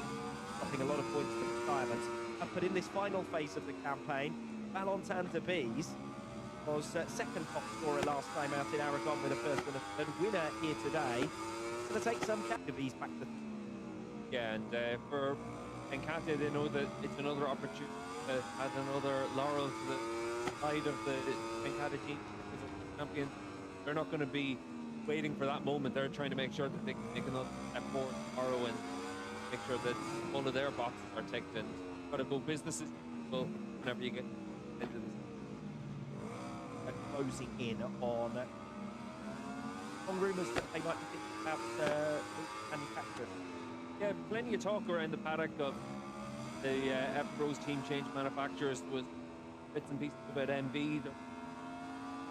dropping a lot of points to retirement. But in this final phase of the campaign, Valentin De Vries was second top scorer last time out in Aragon with a first and a third. Winner here today. It's going to take some De Vries back to... Yeah, and for Benkate, they know that it's another opportunity to add another laurel to the side of the Benkate team as a champion. They're not going to be waiting for that moment. They're trying to make sure that they can take another step forward tomorrow and make sure that all of their boxes are ticked, and got to go business as usual whenever you get into this. Closing in on rumours that they might be thinking about manufacturers. Yeah, plenty of talk around the paddock of the F-Rose team change manufacturers. There was bits and pieces about MV. There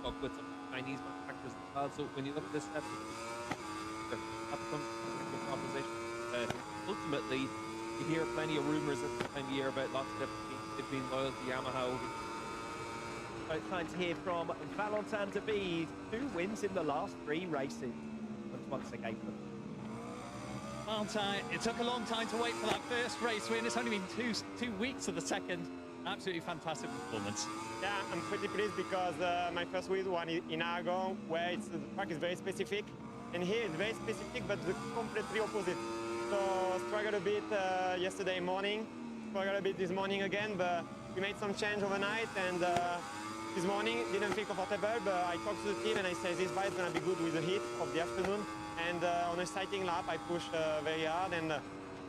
talk with some Chinese manufacturers as well. So when you look at this step, that becomes a proposition. Ultimately, you hear plenty of rumours at the time of year about lots of different teams. They've been loyal to Yamaha. So it's time to hear from Valentin De Vries, 2 wins in the last 3 races. Once again. Valentine, it took a long time to wait for that first race win. It's only been two weeks of the second. Absolutely fantastic performance. Yeah, I'm pretty pleased because my first win was in Aragon, where the track is very specific. And here it's very specific, but the completely opposite. So struggled a bit yesterday morning, struggled a bit this morning again, but we made some change overnight, and this morning didn't feel comfortable, but I talked to the team and I said this bike is going to be good with the heat of the afternoon. And on a sighting lap, I pushed very hard, and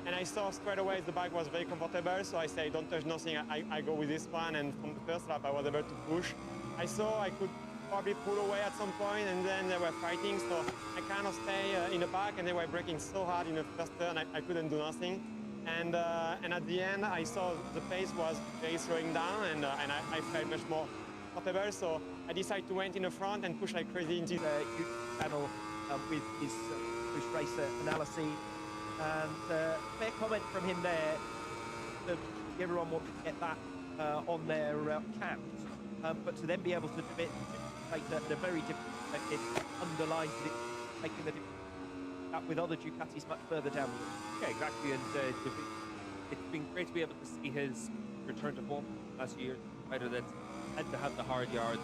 And I saw straight away the bike was very comfortable, so I say, don't touch nothing, I go with this one, and from the first lap I was able to push. I saw I could probably pull away at some point, and then they were fighting, so I kind of stay in the back, and they were braking so hard in the first turn, I couldn't do nothing. And at the end, I saw the pace was very slowing down, and I felt much more comfortable, so I decided to went in the front and push like crazy into the YouTube channel with his post-race analysis. And fair comment from him there. Everyone wants to get that on their count, but to then be able to do it like at a very different, it underlines it, making the difference with other Ducatis much further down the road. Yeah, exactly. And it's been great to be able to see his return to form last year. Rider that had to have the hard yards.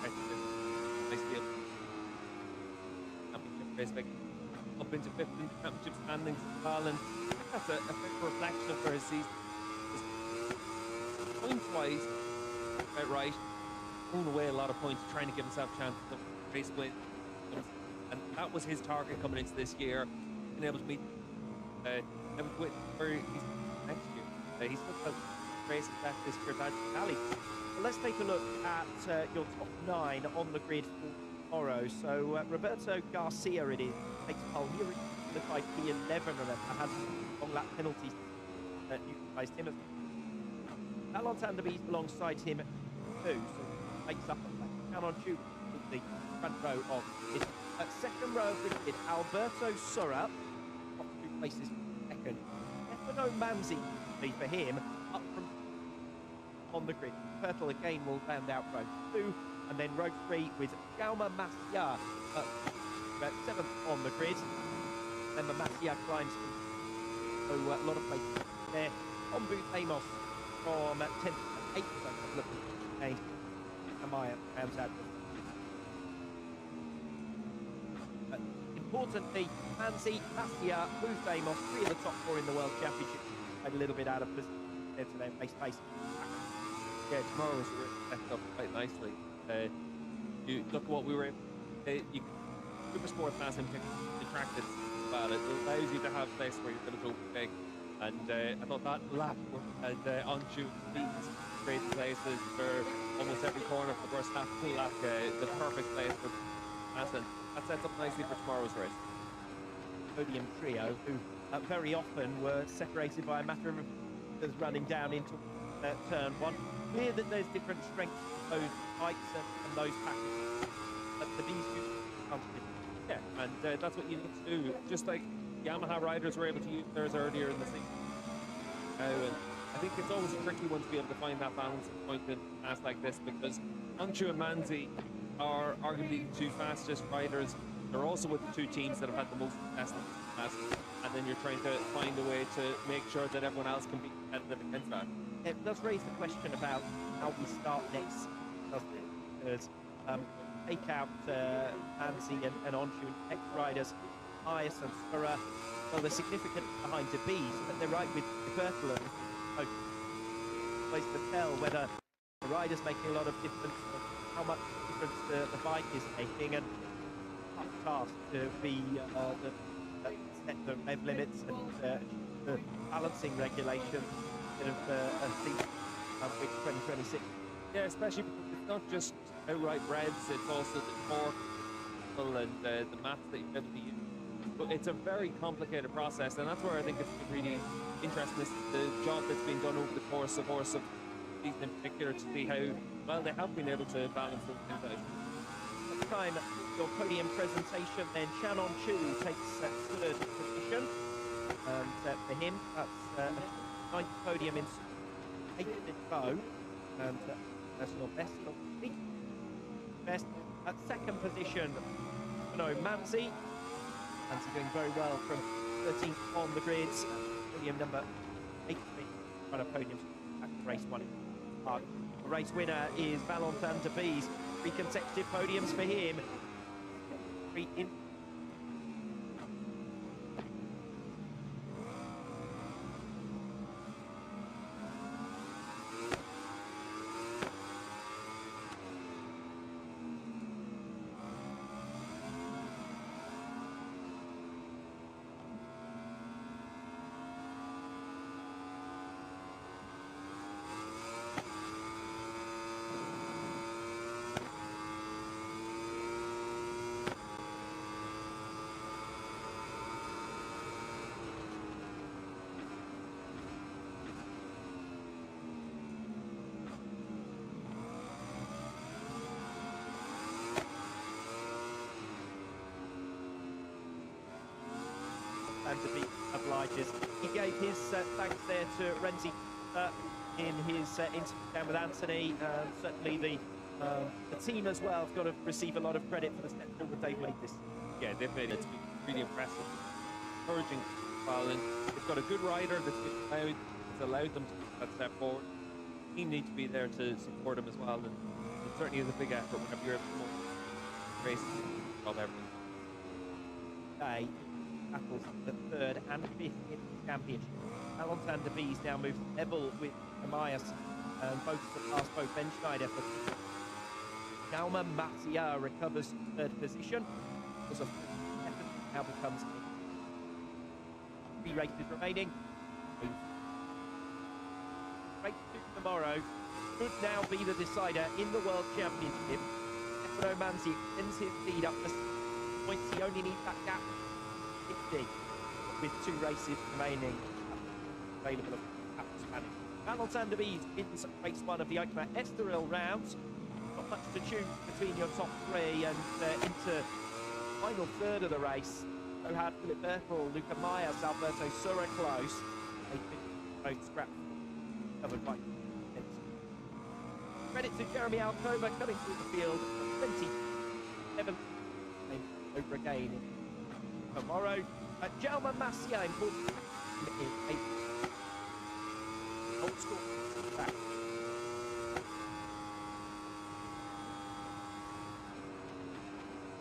Nice to be able to championship race back up into 5th in the championship standings as well, and that's a fair reflection for his season. Points-wise, about right, thrown away a lot of points trying to give himself a chance of race win, and that was his target coming into this year. Being able to meet able to win for he's next year. He's still got races left this year at Valley. Well, let's take a look at your top 9 on the grid for tomorrow. So Roberto Garcia it is takes pole. He qualified P11, remember, has long lap penalties that neutralised him. Valentin Bees alongside him too, so makes up a lap. Down on tube the front row of it. Second row of the grid, Alberto Sura, top 2 places second. Stefano Manzi for him, up from on the grid. Purtle again will round out row 2, and then row 3 with Jaume Macià about 7th on the grid. Then the Macià climbs from, so a lot of places there. On Booth Amos from 10th to 8th, so a couple of change. Amaya rounds out. Importantly, Manzi, Macià, Booth Amos, 3 of the top 4 in the World Championship, a little bit out of position there to their pace. Yeah, tomorrow was set up quite nicely. You look at what we were able you Super Sport class and pick the track that's well. It allows you to have a place where you're going to go big. And I thought that lap at on-shoot speeds, great places for almost every corner for the first half of the lap, the perfect place for Aston. That sets up nicely for tomorrow's race. Podium trio, who very often were separated by a matter of running down into turn 1. Clear that there's different strengths of those bikes and those packages. But for these two, yeah, and that's what you need to do. Just like Yamaha riders were able to use theirs earlier in the season. And I think it's always a tricky one to be able to find that balance point in a class like this, because Anchu and Manzi are arguably the 2 fastest riders. They're also with the 2 teams that have had the most success in this class, and then you're trying to find a way to make sure that everyone else can be competitive against that. It does raise the question about how we start next, doesn't it? Because take out Manzi and Anchu, ex-riders, Ayas and Sura, well, they're significant behind the Bees, but they're right with Bertland. So, place to tell whether the rider's making a lot of difference, or how much difference the bike is making, and tough task to be set the rev limits and the balancing regulations of a season with 2026. Yeah, especially because it's not just outright revs, it's also the torque and the maths that you're able to use. But it's a very complicated process, and that's where I think it's really interesting, is the job that's been done over the course of season in particular, to see how well they have been able to balance those things out. At the time, your podium presentation, then Shannon Chu takes 3rd position, and for him, that's 9th podium in 8th in row, and personal best of the best. At 2nd position, Manzi. Manzi doing very well from 13th on the grids. Podium number 8 on a podium at race 1. The race winner is Valentin de Bees. 3 consecutive podiums for him. 3 in. Alexander Beat obliges. He gave his thanks there to Renzi in his interview down with Anthony. Certainly the team as well have got to receive a lot of credit for the step forward they've made this. Yeah, they've made it really impressive, encouraging as well, and they've got a good rider that's allowed them to take that step forward. The team need to be there to support them as well, and it certainly is a big effort whenever you're able to race of everything. Today, battles the third and fifth in the championship. Alexander B's now moved level with Amias, and both surpassed both Ben Schneider for Jaume Macia recovers third position. Was a now becomes 3 races remaining. Race 2 tomorrow could now be the decider in the World Championship. Stefano Manzi extends his lead up to 6 points. He only needs that gap 50 with 2 races remaining available at the Spanish. Alexander B's wins race 1 of the WorldSBK Estoril rounds. Not much to choose between your top 3 and into final third of the race. So had Philip Berthel, Luca Myers, Alberto Sura close. They finished both scraps covered by credit to Jeremy Alcoba coming through the field 27 over again tomorrow. Jaume Macia important in 8th. Old school back.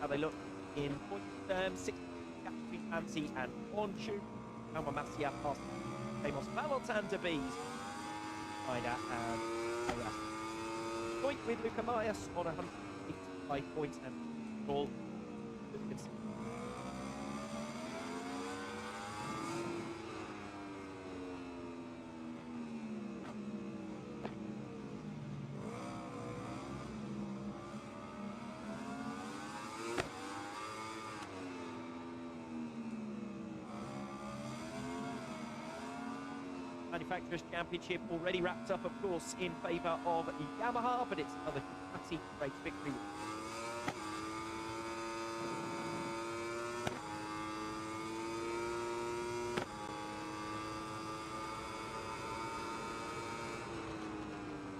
How they look in point terms, 6 gap between Manzi and Onchu. Jaume Macia past Amos Alexander B's Schneider and Ayas. Point with Luca Myers on 185 points and all. Manufacturers' Championship already wrapped up, of course, in favour of Yamaha, but it's another classy race victory.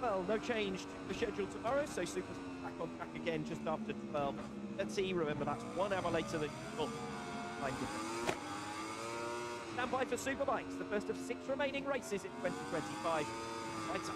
Well, no change to the schedule tomorrow, so Super's back on track again just after 12. Let's see, remember that's 1 hour later than usual. Stand by for Superbikes, the first of 6 remaining races in 2025. Lights up.